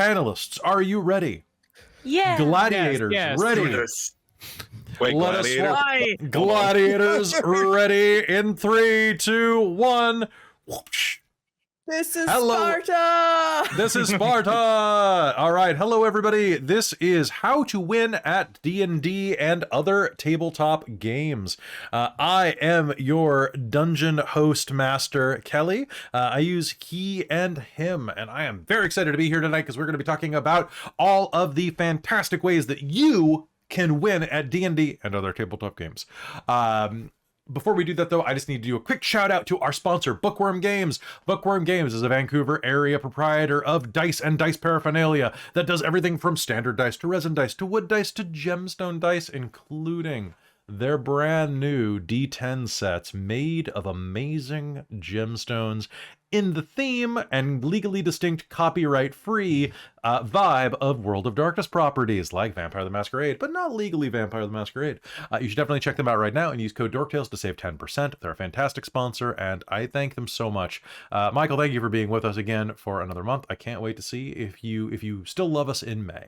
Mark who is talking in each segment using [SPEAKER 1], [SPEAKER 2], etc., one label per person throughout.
[SPEAKER 1] Panelists, are you ready?
[SPEAKER 2] Yeah.
[SPEAKER 1] Gladiators,
[SPEAKER 3] Yes,
[SPEAKER 1] ready?
[SPEAKER 4] Wait,
[SPEAKER 1] Let us
[SPEAKER 4] gladiator?
[SPEAKER 1] swap. Gladiators, ready? In 3, 2, 1. Whoosh.
[SPEAKER 2] This is
[SPEAKER 1] Hello.
[SPEAKER 2] Sparta!
[SPEAKER 1] This is Sparta! All right, hello everybody. This is How to Win at D&D and Other Tabletop Games. I am your dungeon host master, Kelly. I use he and him, and I am very excited to be here tonight because we're going to be talking about all of the fantastic ways that you can win at D&D and other tabletop games. Before we do that, though, I just need to do a quick shout out to our sponsor, Bookworm Games. Bookworm Games is a Vancouver area proprietor of dice and dice paraphernalia that does everything from standard dice to resin dice to wood dice to gemstone dice, including their brand new D10 sets made of amazing gemstones in the theme and legally distinct copyright-free vibe of World of Darkness properties like Vampire the Masquerade, but not legally Vampire the Masquerade. You should definitely check them out right now and use code DorkTales to save 10%. They're a fantastic sponsor, and I thank them so much. Michael, thank you for being with us again for another month. I can't wait to see if you still love us in May.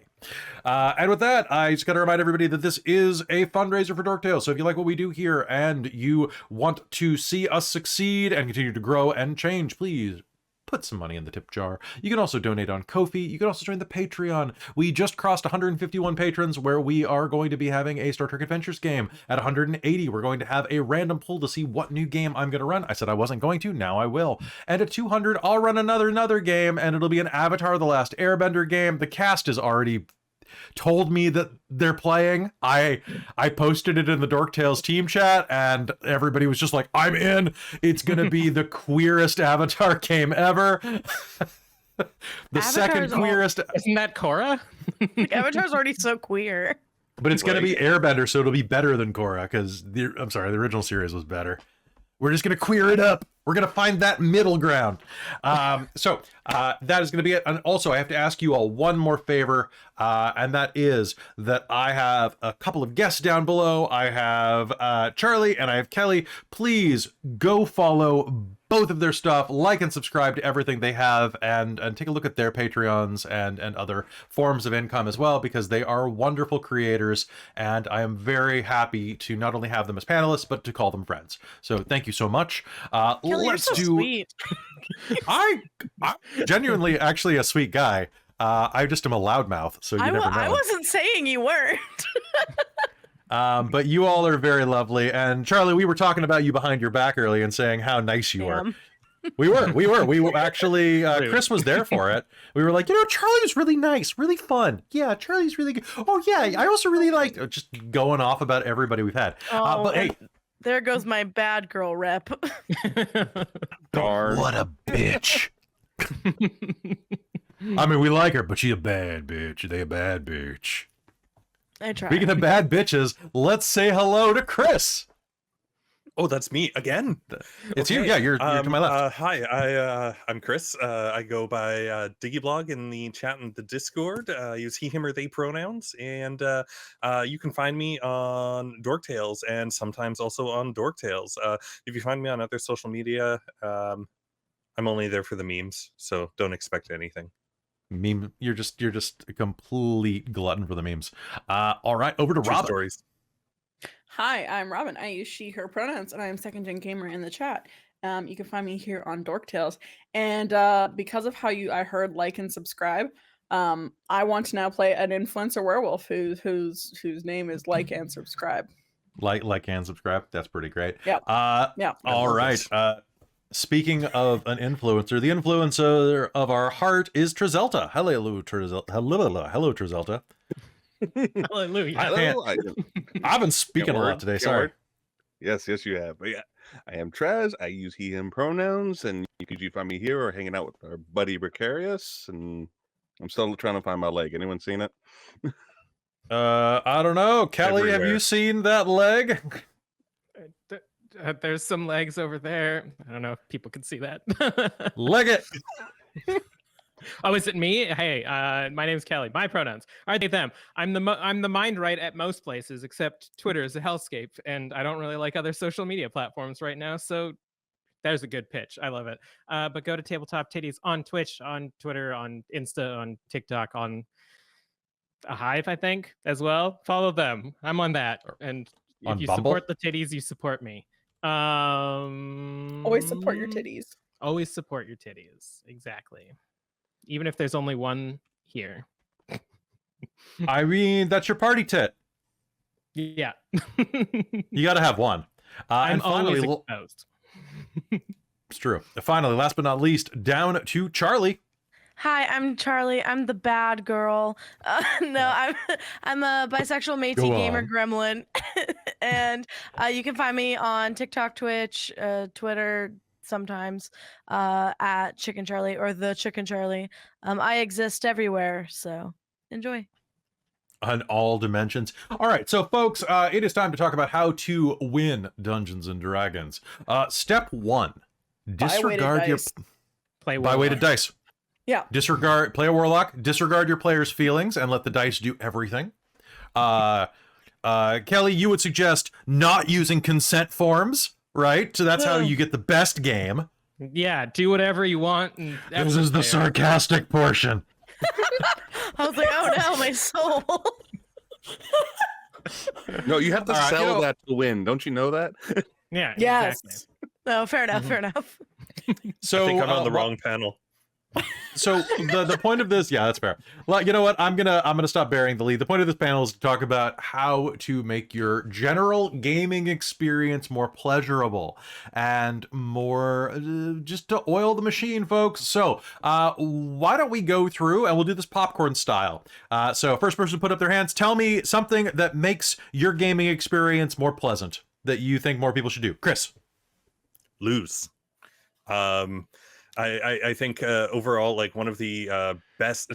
[SPEAKER 1] And with that, I just got to remind everybody that this is a fundraiser for Dork Tales. So if you like what we do here and you want to see us succeed and continue to grow and change, please put some money in the tip jar. You can also donate on Ko-fi. You can also join the Patreon. We just crossed 151 patrons, where we are going to be having a Star Trek Adventures game. At 180, we're going to have a random pull to see what new game I'm going to run. I said I wasn't going to, now I will. And at 200, I'll run another game, and it'll be an Avatar: The Last Airbender game. The cast is already told me that they're playing. I posted it in the Dork Tales team chat, and everybody was just like, I'm in. It's gonna be the queerest Avatar game ever. The second queerest.
[SPEAKER 3] Isn't that Korra?
[SPEAKER 2] Avatar's already so queer.
[SPEAKER 1] But it's gonna be Airbender, so it'll be better than Korra, because the original series was better. We're just gonna queer it up. We're going to find that middle ground. So that is going to be it. And also, I have to ask you all one more favor, and that is that I have a couple of guests down below. I have Charlie and I have Kelly. Please go follow both of their stuff, like and subscribe to everything they have, and take a look at their Patreons and other forms of income as well, because they are wonderful creators, and I am very happy to not only have them as panelists, but to call them friends. So thank you so much.
[SPEAKER 2] Kelly,
[SPEAKER 1] Let's
[SPEAKER 2] you're so
[SPEAKER 1] do.
[SPEAKER 2] sweet.
[SPEAKER 1] I'm genuinely actually a sweet guy. I just am a loudmouth, so you never know.
[SPEAKER 2] I wasn't saying you weren't.
[SPEAKER 1] But you all are very lovely. And Charlie, we were talking about you behind your back earlier and saying how nice you are. We were actually, Chris was there for it. We were like, Charlie was really nice, really fun. Yeah, Charlie's really good. Oh yeah, I also really liked just going off about everybody we've had. But hey.
[SPEAKER 2] There goes my bad girl rep.
[SPEAKER 4] Darn.
[SPEAKER 1] What a bitch. I mean, we like her, but she's a bad bitch. They a bad bitch.
[SPEAKER 2] I try.
[SPEAKER 1] Speaking of bad bitches, let's say hello to Chris.
[SPEAKER 4] Oh, that's me again.
[SPEAKER 1] It's you. Yeah, you're to my left.
[SPEAKER 4] Hi, I'm Chris. I go by Digiblog in the chat and the Discord. Use he, him, or they pronouns, and you can find me on Dork Tales and sometimes also on Dork Tales. If you find me on other social media, I'm only there for the memes, so don't expect anything.
[SPEAKER 1] Meme. You're just a complete glutton for the memes. All right, over to Robin.
[SPEAKER 4] Stories.
[SPEAKER 2] Hi, I'm Robin. I use she, her pronouns, and I am second gen gamer in the chat. You can find me here on Dork Tales. And because of how I heard like and subscribe, I want to now play an influencer werewolf whose name is like and subscribe.
[SPEAKER 1] Like and subscribe. That's pretty great.
[SPEAKER 2] Yeah.
[SPEAKER 1] Yeah. All right. Speaking of an influencer, the influencer of our heart is Trazelta. Hello, Trazelta. Hello, Trazelta.
[SPEAKER 3] Hallelujah.
[SPEAKER 1] I've been speaking a lot today. Sorry.
[SPEAKER 5] Yes, you have. But yeah, I am Traz. I use he, him pronouns, and you can find me here or hanging out with our buddy Precarious. And I'm still trying to find my leg. Anyone seen it?
[SPEAKER 1] I don't know. Kelly, have you seen that leg?
[SPEAKER 3] There's some legs over there. I don't know if people can see that.
[SPEAKER 1] Leg it.
[SPEAKER 3] Oh, is it me? Hey, my name's Kelly. My pronouns are they, them. I'm the mind right at most places, except Twitter is a hellscape, and I don't really like other social media platforms right now. So There's a good pitch. I love it. But go to Tabletop Titties on Twitch, on Twitter, on Insta, on TikTok, on a Hive, I think, as well. Follow them. I'm on that. And
[SPEAKER 1] On
[SPEAKER 3] if you
[SPEAKER 1] Bumble?
[SPEAKER 3] support the titties, you support me.
[SPEAKER 2] Always support your titties.
[SPEAKER 3] Always support your titties. Exactly. Even if there's only one here.
[SPEAKER 1] I mean, that's your party tit.
[SPEAKER 3] Yeah.
[SPEAKER 1] You got to have one.
[SPEAKER 3] I'm
[SPEAKER 1] And finally,
[SPEAKER 3] always exposed.
[SPEAKER 1] it's true. Finally, last but not least, down to Charlie.
[SPEAKER 6] Hi, I'm Charlie. I'm the bad girl. I'm a bisexual Métis
[SPEAKER 1] Go
[SPEAKER 6] gamer
[SPEAKER 1] on.
[SPEAKER 6] gremlin, and you can find me on TikTok, Twitch, Twitter, sometimes at Chicken Charlie or the Chicken Charlie. I exist everywhere, so enjoy.
[SPEAKER 1] On all dimensions. All right, so folks, it is time to talk about how to win Dungeons and Dragons. Step 1: disregard your
[SPEAKER 3] Play
[SPEAKER 1] by weighted dice.
[SPEAKER 2] Yeah.
[SPEAKER 1] Play a warlock. Disregard your player's feelings and let the dice do everything. Kelly, you would suggest not using consent forms, right? So that's how you get the best game.
[SPEAKER 3] Yeah, do whatever you want. And
[SPEAKER 1] This is the sarcastic portion.
[SPEAKER 6] I was like, oh no, my soul.
[SPEAKER 5] No, you have to
[SPEAKER 1] All right,
[SPEAKER 5] sell that to win. Don't you know that?
[SPEAKER 3] Yeah.
[SPEAKER 2] Yes.
[SPEAKER 3] Exactly.
[SPEAKER 6] No, fair enough, fair enough.
[SPEAKER 1] So
[SPEAKER 4] I think I'm on the wrong panel.
[SPEAKER 1] So the point of this, yeah, that's fair. Well, you know what? I'm gonna stop bearing the lead. The point of this panel is to talk about how to make your general gaming experience more pleasurable and more just to oil the machine, folks. So why don't we go through and we'll do this popcorn style. So first person to put up their hands, tell me something that makes your gaming experience more pleasant that you think more people should do. Chris.
[SPEAKER 4] Lose. I think overall, like one of the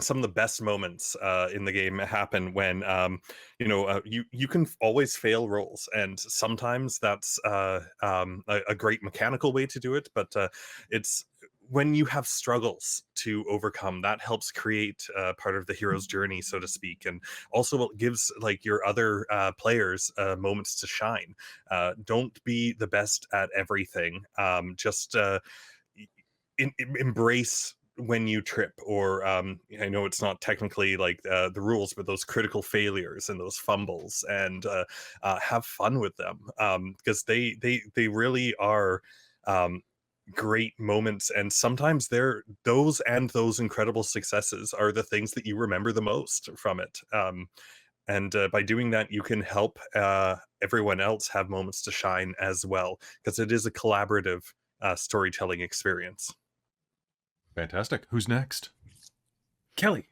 [SPEAKER 4] some of the best moments in the game happen when you can always fail rolls, and sometimes that's a great mechanical way to do it, but it's when you have struggles to overcome that helps create part of the hero's journey, so to speak, and also it gives like your other players moments to shine. Don't be the best at everything. Just embrace when you trip, or I know it's not technically like the rules, but those critical failures and those fumbles, and have fun with them, because they really are great moments, and sometimes those incredible successes are the things that you remember the most from it. And by doing that, you can help everyone else have moments to shine as well, because it is a collaborative storytelling experience.
[SPEAKER 1] Fantastic. Who's next? Kelly.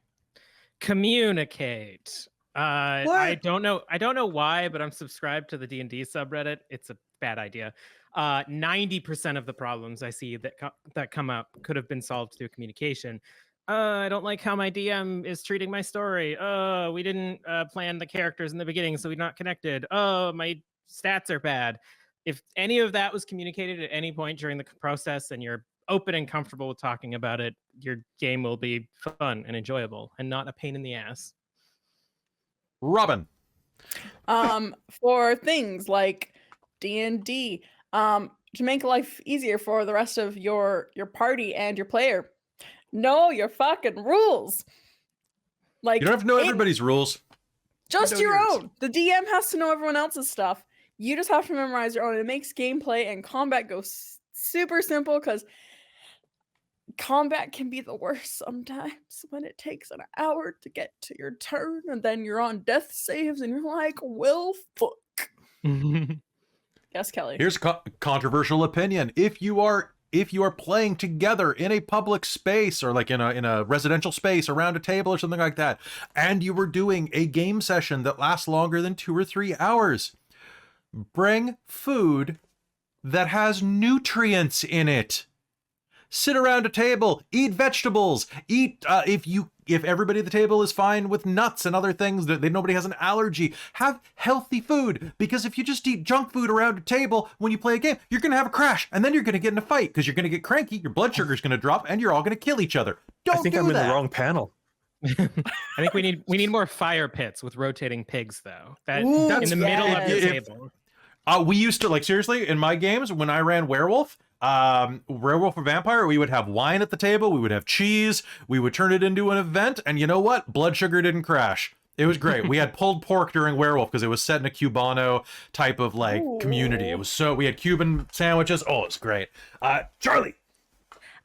[SPEAKER 3] Communicate. I don't know why, but I'm subscribed to the D&D subreddit. It's a bad idea. 90% of the problems I see that come up could have been solved through communication. I don't like how my DM is treating my story. We didn't plan the characters in the beginning, so we're not connected. My stats are bad. If any of that was communicated at any point during the process and you're open and comfortable with talking about it, your game will be fun and enjoyable and not a pain in the ass.
[SPEAKER 1] Robin.
[SPEAKER 2] For things like D&D, to make life easier for the rest of your party and your player, know your fucking rules. Like,
[SPEAKER 1] You don't have to know everybody's rules.
[SPEAKER 2] just
[SPEAKER 1] know
[SPEAKER 2] your
[SPEAKER 1] yours.
[SPEAKER 2] own. The DM has to know everyone else's stuff. You just have to memorize your own. It makes gameplay and combat go super simple, because combat can be the worst sometimes when it takes an hour to get to your turn, and then you're on death saves and you're like, well, fuck. Yes, Kelly.
[SPEAKER 1] Here's a controversial opinion. If you are playing together in a public space, or like in a residential space around a table or something like that, and you were doing a game session that lasts longer than 2 or 3 hours, bring food that has nutrients in it. Sit around a table, eat vegetables, eat if everybody at the table is fine with nuts and other things, that nobody has an allergy, have healthy food. Because if you just eat junk food around a table when you play a game, you're gonna have a crash, and then you're gonna get in a fight because you're gonna get cranky, your blood sugar's gonna drop, and you're all gonna kill each other. Don't
[SPEAKER 4] I think
[SPEAKER 1] do
[SPEAKER 4] I'm
[SPEAKER 1] that.
[SPEAKER 4] in the wrong panel.
[SPEAKER 3] I think we need more fire pits with rotating pigs, though.
[SPEAKER 2] Ooh,
[SPEAKER 3] In the middle of the
[SPEAKER 1] yes.
[SPEAKER 3] table.
[SPEAKER 1] We used to, like, seriously, in my games when I ran Werewolf, Werewolf or Vampire, we would have wine at the table, we would have cheese, we would turn it into an event, and you know what? Blood sugar didn't crash. It was great. We had pulled pork during Werewolf because it was set in a Cubano type of like community. It was we had Cuban sandwiches. Oh, it was great. Charlie.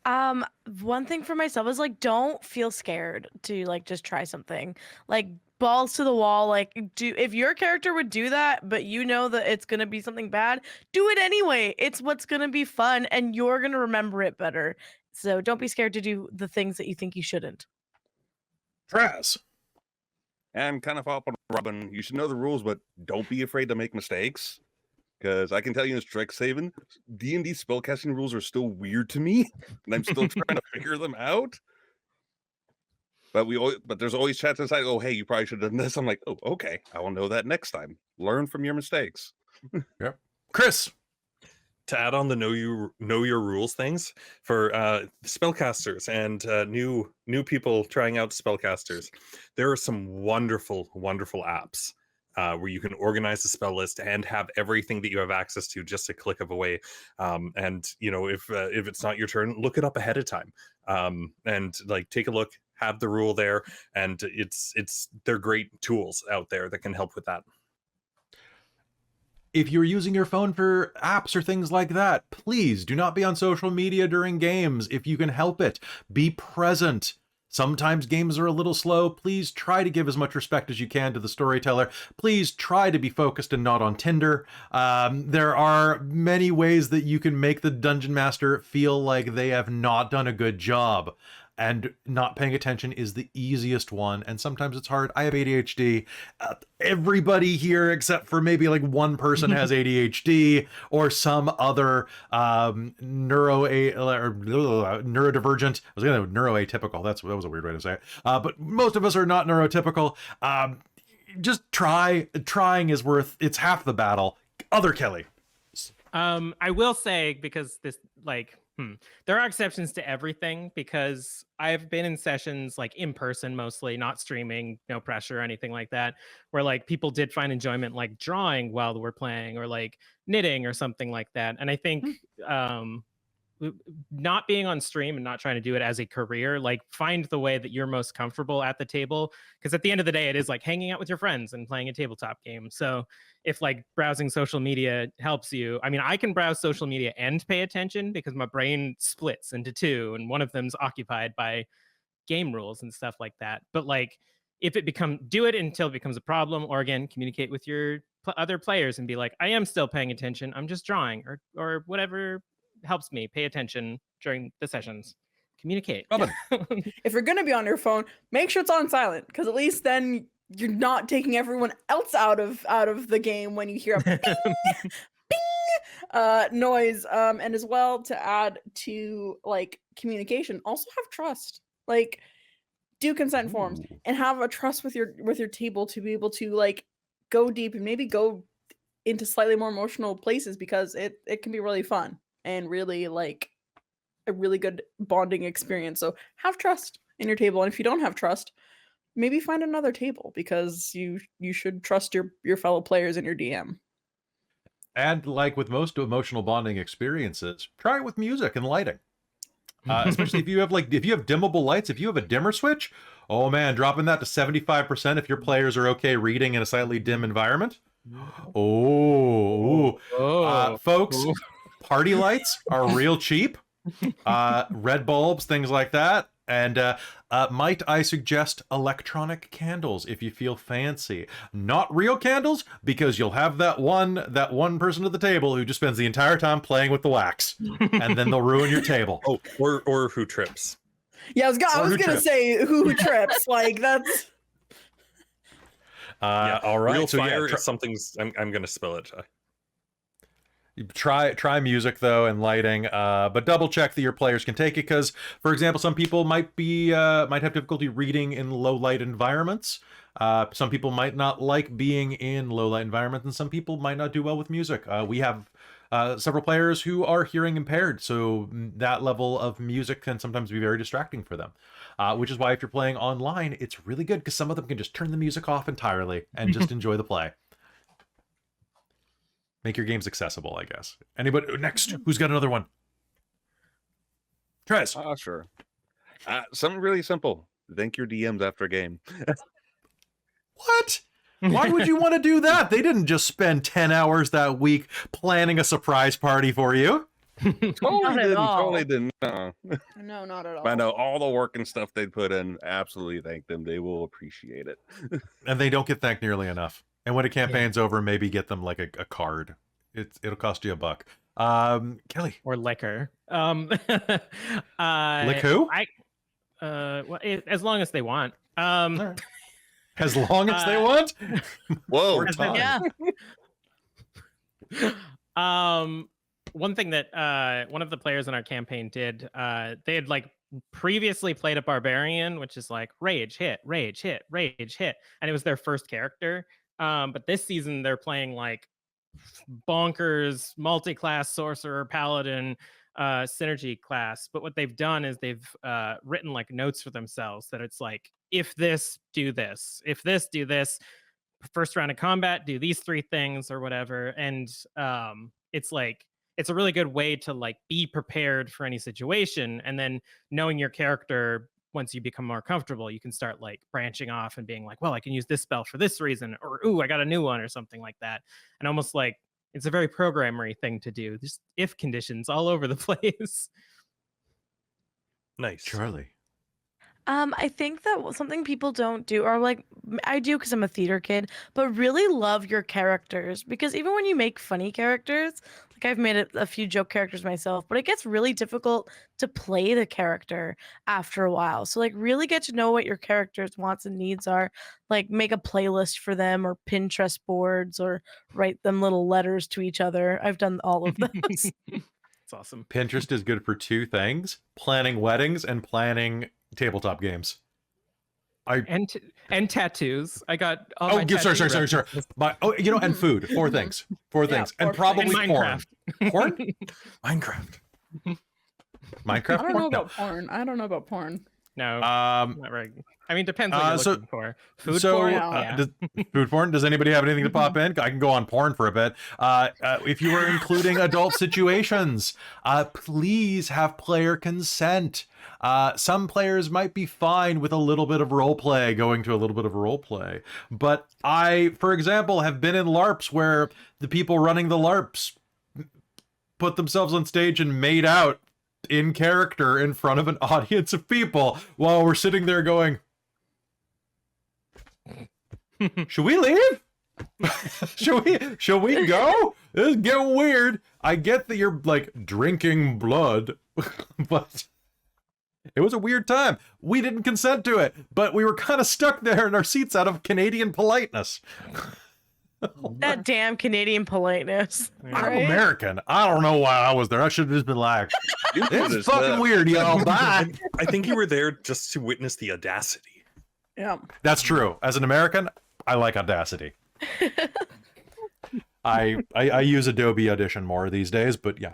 [SPEAKER 6] One thing for myself is like, don't feel scared to like just try something. Like balls to the wall. Like, if your character would do that, but you know that it's gonna be something bad, do it anyway. It's what's gonna be fun, and you're gonna remember it better. So don't be scared to do the things that you think you shouldn't.
[SPEAKER 1] Traz.
[SPEAKER 5] And kind of follow up on Robin, you should know the rules, but don't be afraid to make mistakes. Because I can tell you in Strixhaven, D&D spellcasting rules are still weird to me, and I'm still trying to figure them out. But there's always chats inside. Oh, hey, you probably should have done this. I'm like, oh, okay, I will know that next time. Learn from your mistakes.
[SPEAKER 1] Yep. Chris.
[SPEAKER 4] To add on the know your rules things for spellcasters and new people trying out spellcasters, there are some wonderful apps where you can organize the spell list and have everything that you have access to just a click of away. And if it's not your turn, look it up ahead of time, and like take a look, have the rule there, and they're great tools out there that can help with that.
[SPEAKER 1] If you're using your phone for apps or things like that, please do not be on social media during games if you can help it. Be present. Sometimes games are a little slow. Please try to give as much respect as you can to the storyteller. Please try to be focused and not on Tinder. There are many ways that you can make the Dungeon Master feel like they have not done a good job. And not paying attention is the easiest one. And sometimes it's hard. I have ADHD. Everybody here, except for maybe like one person, has ADHD or some other neurodivergent. I was going to neuroatypical. That was a weird way to say it. But most of us are not neurotypical. Just try. Trying is it's half the battle. Other Kelly.
[SPEAKER 3] I will say, because this there are exceptions to everything, because I've been in sessions like in person mostly, not streaming, no pressure or anything like that, where like people did find enjoyment like drawing while we're playing, or like knitting or something like that. And I think not being on stream and not trying to do it as a career, like find the way that you're most comfortable at the table, because at the end of the day it is like hanging out with your friends and playing a tabletop game. So if like browsing social media helps you, I mean, I can browse social media and pay attention because my brain splits into two, and one of them's occupied by game rules and stuff like that. But like if do it until it becomes a problem, or again, communicate with your other players and be like, I am still paying attention, I'm just drawing, or whatever helps me pay attention during the sessions. Communicate.
[SPEAKER 2] If you're gonna be on your phone, make sure it's on silent, because at least then you're not taking everyone else out of the game when you hear a bing, bing, noise. And as well, to add to like communication, also have trust. Like, do consent forms and have a trust with your table to be able to like go deep and maybe go into slightly more emotional places, because it can be really fun and really like a really good bonding experience. So have trust in your table, and if you don't have trust, maybe find another table, because you should trust your fellow players and your DM.
[SPEAKER 1] And like with most emotional bonding experiences, try it with music and lighting. Especially if you have dimmable lights, if you have a dimmer switch, oh man, dropping that to 75% if your players are okay reading in a slightly dim environment. Folks, party lights are real cheap. Red bulbs, things like that. And might I suggest electronic candles if you feel fancy. Not real candles, because you'll have that one person at the table who just spends the entire time playing with the wax, and then they'll ruin your table.
[SPEAKER 4] Oh, or who trips.
[SPEAKER 2] Yeah, I was gonna say who trips. Like that's.
[SPEAKER 1] All right.
[SPEAKER 4] Real
[SPEAKER 1] so
[SPEAKER 4] fire
[SPEAKER 1] yeah,
[SPEAKER 4] is something's. I'm gonna spill it.
[SPEAKER 1] Try music though and lighting, but double check that your players can take it, because, for example, some people might have difficulty reading in low light environments. Some people might not like being in low light environments, and some people might not do well with music. We have several players who are hearing impaired, so that level of music can sometimes be very distracting for them. Which is why if you're playing online, it's really good, because some of them can just turn the music off entirely and just enjoy the play. Make your games accessible, I guess. Anybody next? Who's got another one? Trez.
[SPEAKER 5] Sure. Something really simple. Thank your DMs after a game.
[SPEAKER 1] What? Why would you want to do that? They didn't just spend 10 hours that week planning a surprise party for you.
[SPEAKER 5] Totally didn't.
[SPEAKER 2] No, not at all.
[SPEAKER 5] I know all the work and stuff they'd put in. Absolutely thank them. They will appreciate it.
[SPEAKER 1] And they don't get thanked nearly enough. And when a campaign's over, maybe get them like a card. It'll cost you $1. Kelly.
[SPEAKER 3] Or liquor.
[SPEAKER 1] Lick who?
[SPEAKER 3] Well, as long as they want.
[SPEAKER 1] Right. As long as they want?
[SPEAKER 5] Whoa.
[SPEAKER 1] Or time.
[SPEAKER 6] Yeah.
[SPEAKER 3] One thing that one of the players in our campaign did, they had like previously played a barbarian, which is like rage hit, rage hit, rage hit, and it was their first character. But this season they're playing like bonkers multi-class sorcerer paladin synergy class. But what they've done is they've written like notes for themselves that it's like, if this, do this, if this, do this, first round of combat, do these 3 things or whatever. And it's like, it's a really good way to like be prepared for any situation. And then knowing your character, once you become more comfortable, you can start like branching off and being like, well, I can use this spell for this reason, or, ooh, I got a new one or something like that. And almost like, it's a very programmery thing to do. Just if conditions all over the place.
[SPEAKER 4] Nice.
[SPEAKER 1] Charlie.
[SPEAKER 6] I think that something people don't do, or like I do because I'm a theater kid, but really love your characters, because even when you make funny characters, like I've made a few joke characters myself, but it gets really difficult to play the character after a while. So like really get to know what your character's wants and needs are, like make a playlist for them or Pinterest boards or write them little letters to each other. I've done all of those.
[SPEAKER 3] It's awesome.
[SPEAKER 1] Pinterest is good for 2 things: planning weddings and planning tabletop games.
[SPEAKER 3] And tattoos. I got all my
[SPEAKER 1] sorry.
[SPEAKER 3] tattoo
[SPEAKER 1] And food. 4 things. 4 things. And
[SPEAKER 2] 4
[SPEAKER 1] probably
[SPEAKER 3] things. And
[SPEAKER 1] porn.
[SPEAKER 3] Minecraft.
[SPEAKER 1] Porn? Minecraft. Minecraft?
[SPEAKER 2] I don't know about porn. I don't know about porn.
[SPEAKER 3] No, not right. I mean, depends what you're looking for. Food porn? Yeah.
[SPEAKER 1] Food porn? Does anybody have anything to pop in? I can go on porn for a bit. If you are including adult situations, please have player consent. Some players might be fine with a little bit of role play, going to a little bit of role play. But I, for example, have been in LARPs where the people running the LARPs put themselves on stage and made out in character in front of an audience of people while we're sitting there going, should we leave? should we go? This is getting weird. I get that you're like drinking blood, but it was a weird time. We didn't consent to it, but we were kind of stuck there in our seats out of Canadian politeness.
[SPEAKER 6] That damn Canadian politeness.
[SPEAKER 1] I'm American. I don't know why I was there. I should have just been like, it's fucking weird, y'all. Bye.
[SPEAKER 4] I think you were there just to witness the audacity.
[SPEAKER 2] Yeah.
[SPEAKER 1] That's true. As an American, I like audacity. I use Adobe Audition more these days, but yeah.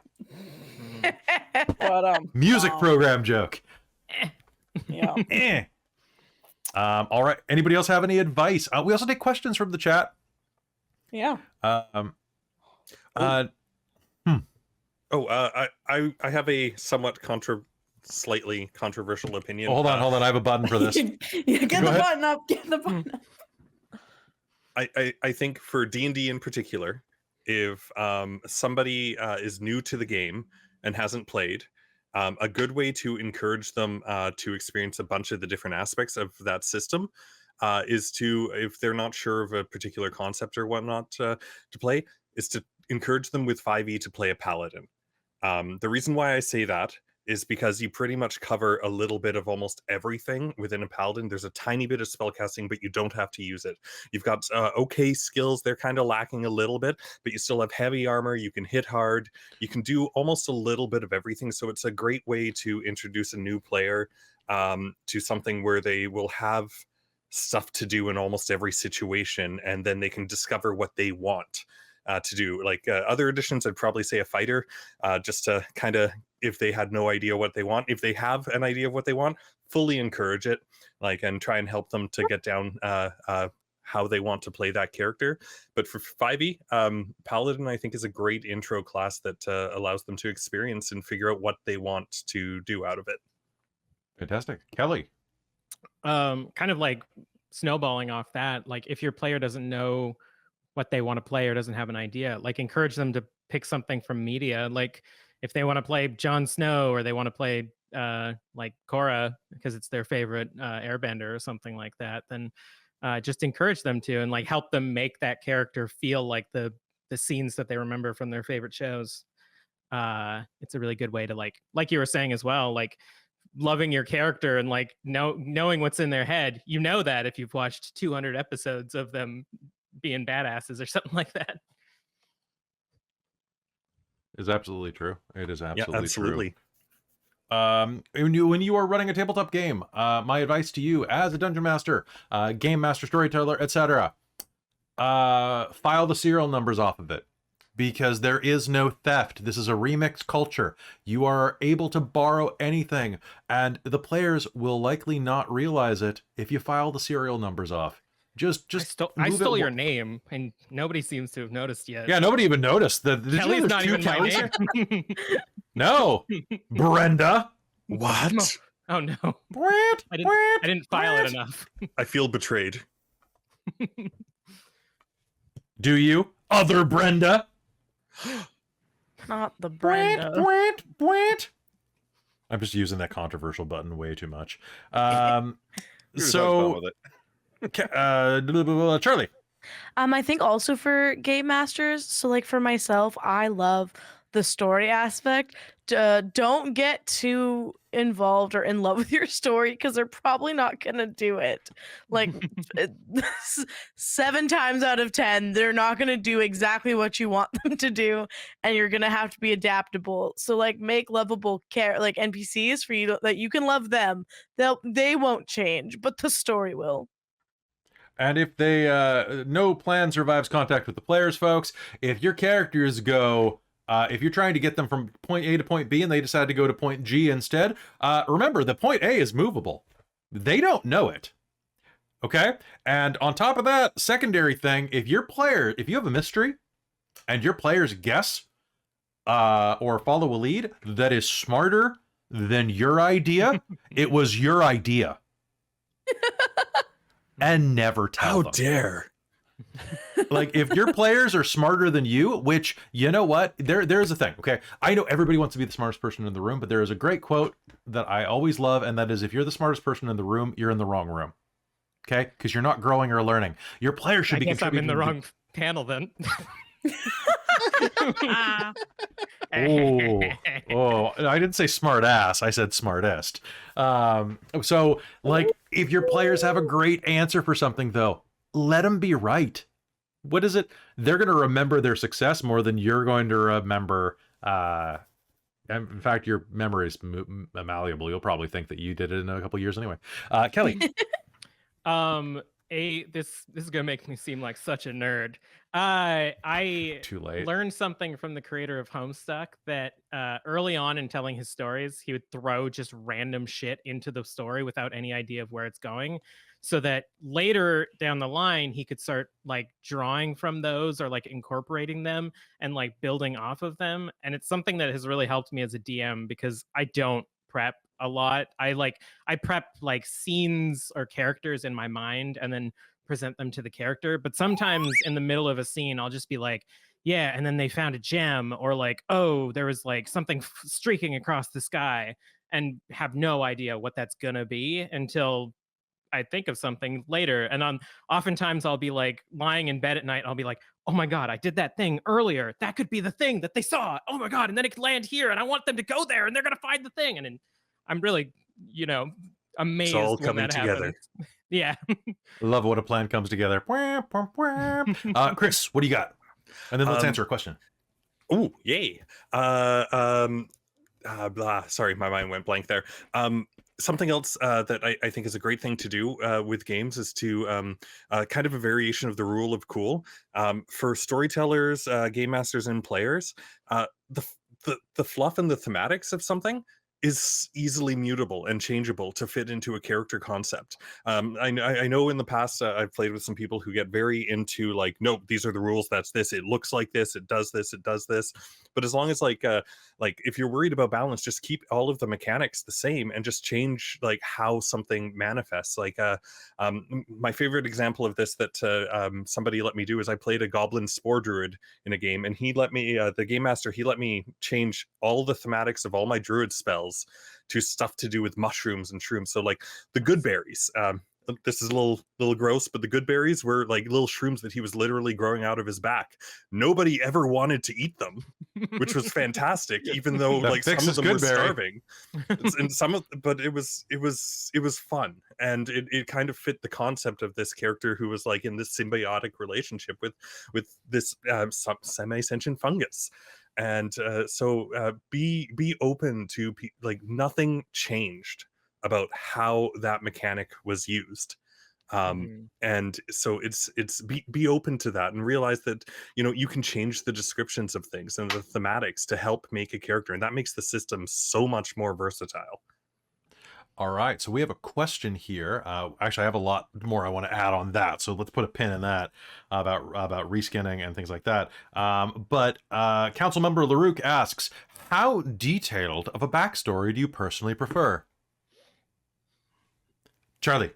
[SPEAKER 2] But
[SPEAKER 1] Music program joke.
[SPEAKER 2] Yeah.
[SPEAKER 1] All right. Anybody else have any advice? We also take questions from the chat.
[SPEAKER 2] Yeah.
[SPEAKER 4] I have a somewhat slightly controversial opinion.
[SPEAKER 1] Hold on. I have a button for this.
[SPEAKER 2] Get the button up. Get the button up.
[SPEAKER 4] I think for D&D in particular, if somebody is new to the game and hasn't played, a good way to encourage them to experience a bunch of the different aspects of that system is to, if they're not sure of a particular concept or whatnot to play, is to encourage them with 5e to play a paladin. The reason why I say that is because you pretty much cover a little bit of almost everything within a paladin. There's a tiny bit of spellcasting, but you don't have to use it. You've got okay skills. They're kind of lacking a little bit, but you still have heavy armor. You can hit hard. You can do almost a little bit of everything. So it's a great way to introduce a new player to something where they will have stuff to do in almost every situation, and then they can discover what they want to do. Like other editions, I'd probably say a fighter, just to kind of, if they had no idea what they want, if they have an idea of what they want, fully encourage it, like, and try and help them to get down how they want to play that character. But for 5e, Paladin, I think, is a great intro class that allows them to experience and figure out what they want to do out of it.
[SPEAKER 1] Fantastic. Kelly.
[SPEAKER 3] Kind of like snowballing off that, like if your player doesn't know what they want to play or doesn't have an idea, like encourage them to pick something from media. Like if they want to play Jon Snow or they want to play like Korra because it's their favorite airbender or something like that, then just encourage them to, and like help them make that character feel like the scenes that they remember from their favorite shows. It's a really good way to like you were saying as well, like loving your character and like knowing what's in their head. You know that if you've watched 200 episodes of them being badasses or something like that.
[SPEAKER 1] Is absolutely true. It is absolutely,
[SPEAKER 4] Yeah, absolutely.
[SPEAKER 1] True. When you are running a tabletop game, my advice to you as a dungeon master, game master, storyteller, etc., file the serial numbers off of it, because there is no theft. This is a remix culture. You are able to borrow anything, and the players will likely not realize it if you file the serial numbers off.
[SPEAKER 3] I stole your name, and nobody seems to have noticed yet.
[SPEAKER 1] Yeah, nobody even noticed that.
[SPEAKER 3] Kelly's not even my name.
[SPEAKER 1] No, Brenda.
[SPEAKER 4] What?
[SPEAKER 3] Oh no!
[SPEAKER 1] Brent,
[SPEAKER 3] I didn't file it enough.
[SPEAKER 4] I feel betrayed.
[SPEAKER 1] Do you, other Brenda?
[SPEAKER 6] Not the Brenda.
[SPEAKER 1] Brent. I'm just using that controversial button way too much.
[SPEAKER 5] So
[SPEAKER 1] Charlie.
[SPEAKER 6] I think also for game masters, so like for myself, I love the story aspect. Don't get too involved or in love with your story, because they're probably not gonna do it. Like 7 times out of 10, they're not gonna do exactly what you want them to do, and you're gonna have to be adaptable. So like make lovable like NPCs for you that you can love them. They won't change, but the story will.
[SPEAKER 1] And if they no plan survives contact with the players, folks. If your characters go, if you're trying to get them from point A to point B and they decide to go to point G instead, remember the point A is movable. They don't know it. Okay? And on top of that, secondary thing, if you have a mystery and your players guess or follow a lead that is smarter than your idea, it was your idea. And never tell them.
[SPEAKER 4] How dare.
[SPEAKER 1] Like, if your players are smarter than you, which, you know what, there's a thing, okay? I know everybody wants to be the smartest person in the room, but there is a great quote that I always love, and that is, if you're the smartest person in the room, you're in the wrong room. Okay? Because you're not growing or learning. Your players should be contributing.
[SPEAKER 3] I'm in the wrong panel then.
[SPEAKER 1] Oh, I didn't say smart ass, I said smartest. So, like, if your players have a great answer for something, though, let them be right. What is it? They're going to remember their success more than you're going to remember. In fact, your memory is malleable. You'll probably think that you did it in a couple years anyway. Kelly.
[SPEAKER 3] This is gonna make me seem like such a nerd. I
[SPEAKER 1] Too late.
[SPEAKER 3] learned something from the creator of Homestuck that early on in telling his stories, he would throw just random shit into the story without any idea of where it's going, so that later down the line he could start like drawing from those or like incorporating them and like building off of them. And it's something that has really helped me as a DM, because I don't prep a lot. I prep like scenes or characters in my mind and then present them to the character. But sometimes in the middle of a scene, I'll just be like, yeah, and then they found a gem, or like, oh, there was like something streaking across the sky, and have no idea what that's gonna be until I think of something later. And oftentimes I'll be like lying in bed at night. I'll be like, oh my God, I did that thing earlier. That could be the thing that they saw. Oh my God. And then it could land here, and I want them to go there, and they're going to find the thing. And then I'm really, amazed.
[SPEAKER 4] It's all
[SPEAKER 3] when
[SPEAKER 4] coming
[SPEAKER 3] that
[SPEAKER 4] together.
[SPEAKER 3] happens. Yeah.
[SPEAKER 1] Love when a plan comes together. Chris, what do you got? And then let's answer a question.
[SPEAKER 4] Oh, yay. Sorry, my mind went blank there. Something else that I think is a great thing to do with games is to kind of a variation of the rule of cool. For storytellers, game masters, and players, the fluff and the thematics of something is easily mutable and changeable to fit into a character concept. I know in the past I've played with some people who get very into like, nope, these are the rules, that's this, it looks like this, it does this, it does this. But as long as like if you're worried about balance, just keep all of the mechanics the same and just change like how something manifests. Like my favorite example of this that somebody let me do is I played a goblin spore druid in a game, and he let me the game master, he let me change all the thematics of all my druid spells to stuff to do with mushrooms and shrooms. So like the good berries, this is a little gross, but the good berries were like little shrooms that he was literally growing out of his back. Nobody ever wanted to eat them, which was fantastic, even though
[SPEAKER 1] That
[SPEAKER 4] like some of
[SPEAKER 1] fixes
[SPEAKER 4] them were
[SPEAKER 1] Goodberry.
[SPEAKER 4] starving. And some of, but it was fun, and it kind of fit the concept of this character who was like in this symbiotic relationship with this semi-sentient fungus. And so be open to like nothing changed about how that mechanic was used. And so it's be open to that and realize that, you know, you can change the descriptions of things and the thematics to help make a character, and that makes the system so much more versatile.
[SPEAKER 1] All right, so we have a question here. Actually, I have a lot more I want to add on that, so let's put a pin in that about reskinning and things like that. But Council Member LaRouque asks, how detailed of a backstory do you personally prefer? Charlie.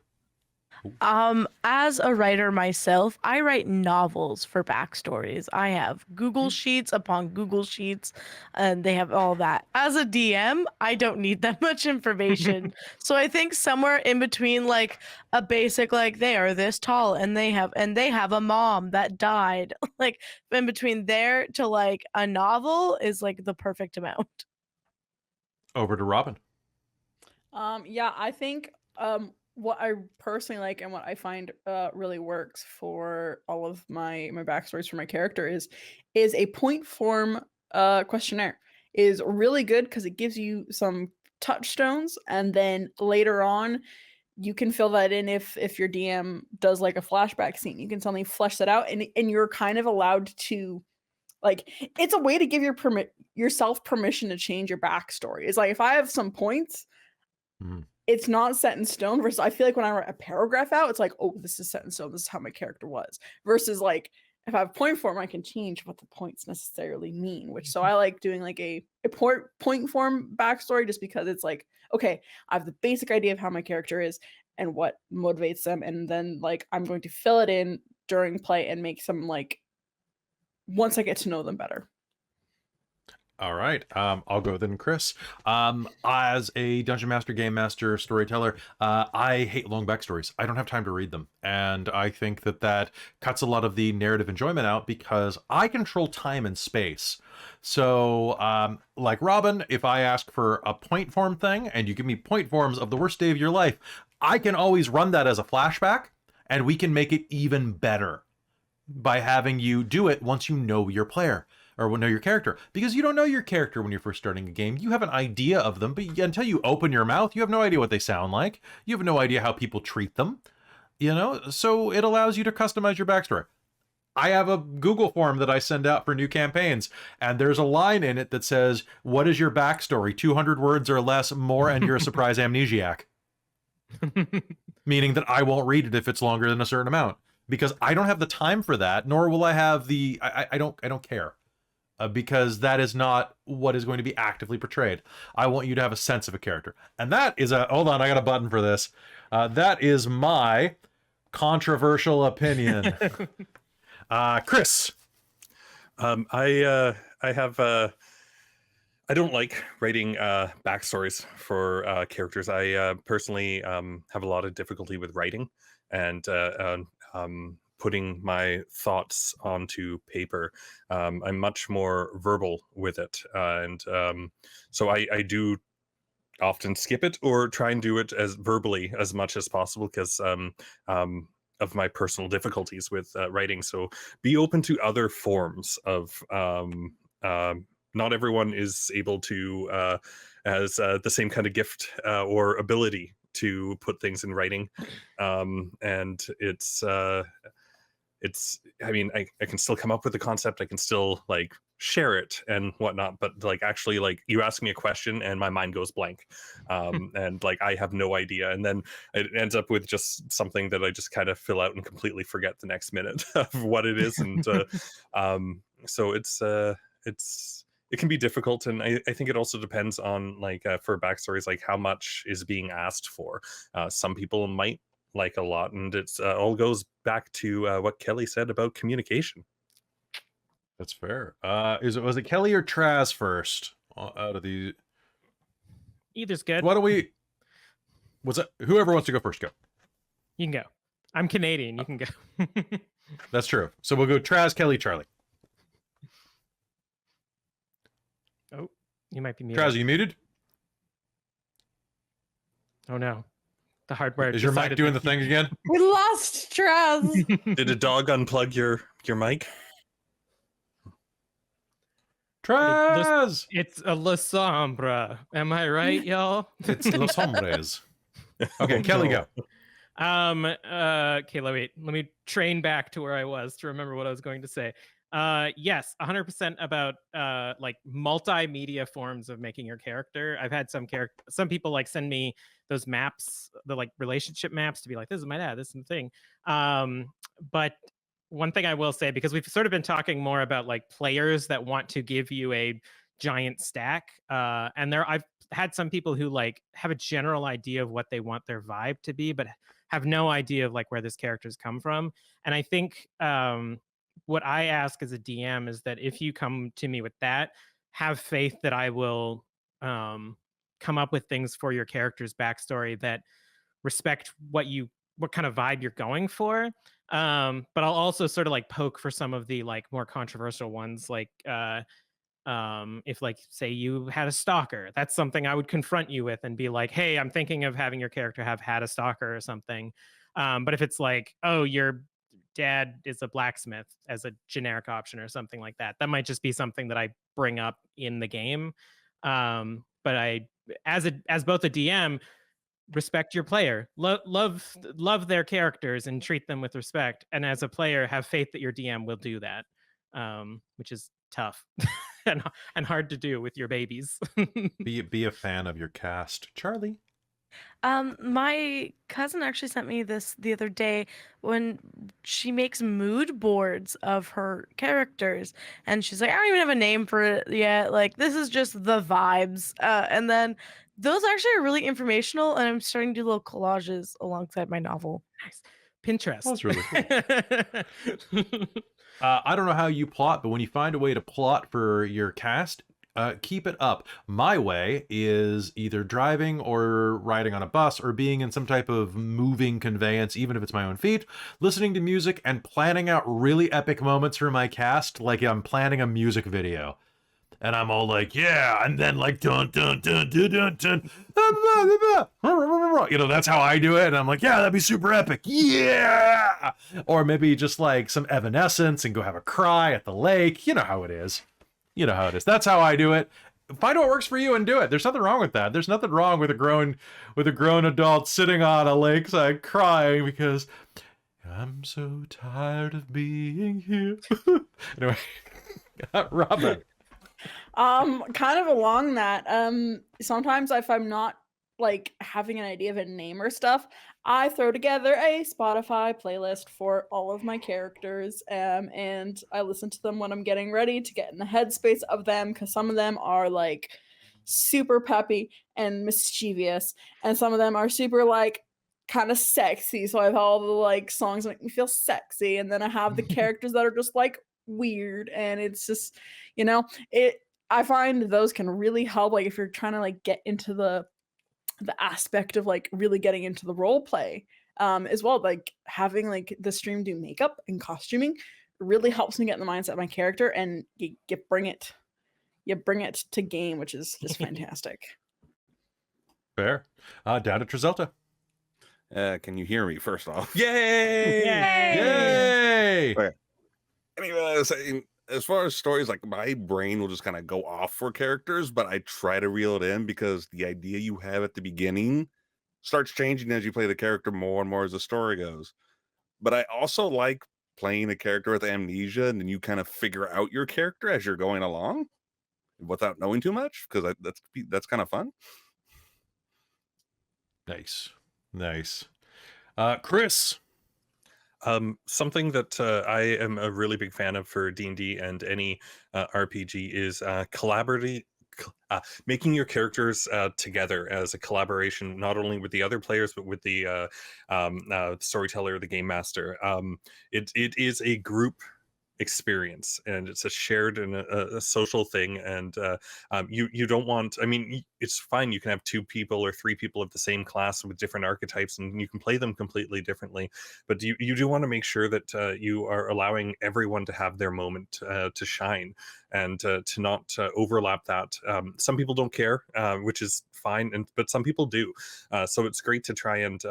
[SPEAKER 6] As a writer myself, I write novels for backstories. I have Google Sheets upon Google Sheets, and they have all that. As a DM, I don't need that much information. So I think somewhere in between, like a basic, like they are this tall and they have a mom that died, like in between there to like a novel is like the perfect amount.
[SPEAKER 1] Over to Robin.
[SPEAKER 2] Yeah, I think what I personally like and what I find really works for all of my backstories for my character is a point form questionnaire is really good because it gives you some touchstones, and then later on you can fill that in if your DM does like a flashback scene. You can suddenly flesh that out, and you're kind of allowed to, like, it's a way to give yourself permission to change your backstory. It's like if I have some points, it's not set in stone, versus I feel like when I write a paragraph out, it's like, oh, this is set in stone, this is how my character was, versus like if I have point form, I can change what the points necessarily mean, which so I like doing like a point form backstory just because it's like, okay, I have the basic idea of how my character is and what motivates them, and then like I'm going to fill it in during play and make some like once I get to know them better.
[SPEAKER 1] All right, I'll go then, Chris. As a Dungeon Master, Game Master, Storyteller, I hate long backstories. I don't have time to read them. And I think that cuts a lot of the narrative enjoyment out because I control time and space. So, like Robin, if I ask for a point form thing and you give me point forms of the worst day of your life, I can always run that as a flashback and we can make it even better by having you do it once you know your player. Or know your character, because you don't know your character when you're first starting a game. You have an idea of them, but until you open your mouth, you have no idea what they sound like. You have no idea how people treat them, you know? So it allows you to customize your backstory. I have a Google form that I send out for new campaigns, and there's a line in it that says, what is your backstory? 200 words or less, more, and you're a surprise amnesiac. Meaning that I won't read it if it's longer than a certain amount, because I don't have the time for that, nor will I have the, I don't care. Because that is not what is going to be actively portrayed. I want you to have a sense of a character. And that is hold on, I got a button for this. That is my controversial opinion. Chris.
[SPEAKER 4] I don't like writing backstories for characters. I personally have a lot of difficulty with writing and putting my thoughts onto paper. I'm much more verbal with it. And so I do often skip it or try and do it as verbally as much as possible because of my personal difficulties with writing. So be open to other forms of, not everyone is able to, as the same kind of gift or ability to put things in writing. And it's I mean, I can still come up with the concept. I can still like share it and whatnot, but like actually like you ask me a question and my mind goes blank, and like I have no idea, and then it ends up with just something that I just kind of fill out and completely forget the next minute of what it is, and so it can be difficult, and I think it also depends on like for backstories, like how much is being asked for. Some people might like a lot, and it's all goes back to what Kelly said about communication.
[SPEAKER 1] That's fair. Was it Kelly or Traz first out of the?
[SPEAKER 3] Either's good.
[SPEAKER 1] Why don't we? What's that? Whoever wants to go first, go.
[SPEAKER 3] You can go. I'm Canadian. You can go.
[SPEAKER 1] That's true. So we'll go Traz, Kelly, Charlie.
[SPEAKER 3] Oh, you might be muted.
[SPEAKER 1] Traz, are you muted?
[SPEAKER 3] Oh no, the hardware.
[SPEAKER 1] Is your mic doing the thing again?
[SPEAKER 2] We lost Traz.
[SPEAKER 4] Did a dog unplug your mic?
[SPEAKER 1] Traz!
[SPEAKER 3] It's a La Sombra. Am I right, y'all?
[SPEAKER 1] It's Los Hombres. Okay,
[SPEAKER 4] Oh,
[SPEAKER 1] Kelly,
[SPEAKER 4] no.
[SPEAKER 1] go.
[SPEAKER 3] Okay, let me train back to where I was to remember what I was going to say. Yes, 100% about like multimedia forms of making your character. I've had some people like send me those maps, the like relationship maps, to be like, this is my dad, this is the thing. But one thing I will say, because we've sort of been talking more about like players that want to give you a giant stack, and I've had some people who like have a general idea of what they want their vibe to be, but have no idea of like where this character's come from. And I think what I ask as a DM is that if you come to me with that, have faith that I will come up with things for your character's backstory that respect what kind of vibe you're going for. But I'll also sort of like poke for some of the like more controversial ones, like if like say you had a stalker, that's something I would confront you with and be like, hey, I'm thinking of having your character have had a stalker or something. But if it's like, oh, your dad is a blacksmith as a generic option or something like that, that might just be something that I bring up in the game. But I, as both a DM, respect your player, love their characters and treat them with respect. And as a player, have faith that your DM will do that, which is tough and hard to do with your babies.
[SPEAKER 1] Be a fan of your cast, Charlie.
[SPEAKER 6] My cousin actually sent me this the other day when she makes mood boards of her characters, and she's like, I don't even have a name for it yet. Like, this is just the vibes. And then those actually are really informational, and I'm starting to do little collages alongside my novel.
[SPEAKER 3] Nice. Pinterest.
[SPEAKER 1] That's really cool. I don't know how you plot, but when you find a way to plot for your cast, keep it up. My way is either driving or riding on a bus or being in some type of moving conveyance, even if it's my own feet, listening to music and planning out really epic moments for my cast, like I'm planning a music video. And I'm all like, yeah, and then like dun dun dun dun dun dun, you know, that's how I do it. And I'm like, yeah, that'd be super epic, yeah. Or maybe just like some Evanescence and go have a cry at the lake. You know how it is. You know how it is. That's how I do it. Find what works for you and do it. There's nothing wrong with that. There's nothing wrong with a grown adult sitting on a lakeside crying because I'm so tired of being here. Anyway, Robin.
[SPEAKER 2] Kind of along that. Sometimes if I'm not like having an idea of a name or stuff, I throw together a Spotify playlist for all of my characters, and I listen to them when I'm getting ready to get in the headspace of them, because some of them are like super peppy and mischievous, and some of them are super like kind of sexy. So I have all the like songs that make me feel sexy, and then I have the characters that are just like weird, and it's just, you know, I find those can really help, like if you're trying to like get into the aspect of like really getting into the role play, as well. Like having like the stream do makeup and costuming really helps me get in the mindset of my character, and you bring it to game, which is just fantastic.
[SPEAKER 1] Fair. Down to Trazelta.
[SPEAKER 5] Can you hear me first off?
[SPEAKER 4] Yay!
[SPEAKER 1] Yay!
[SPEAKER 5] Okay. Anyway, as far as stories, like my brain will just kind of go off for characters, but I try to reel it in because the idea you have at the beginning starts changing as you play the character more and more as the story goes. But I also like playing a character with amnesia, and then you kind of figure out your character as you're going along without knowing too much, because that's kind of fun.
[SPEAKER 1] Nice. Chris.
[SPEAKER 4] Something that I am a really big fan of for D&D and any RPG is making your characters together as a collaboration, not only with the other players but with the storyteller, the game master. It is a group experience, and it's a shared and a social thing, and you don't want, I mean, it's fine, you can have 2 people or 3 people of the same class with different archetypes and you can play them completely differently, but you do want to make sure that you are allowing everyone to have their moment to shine, and to not overlap that. Some people don't care, which is fine, but some people do, so it's great to try and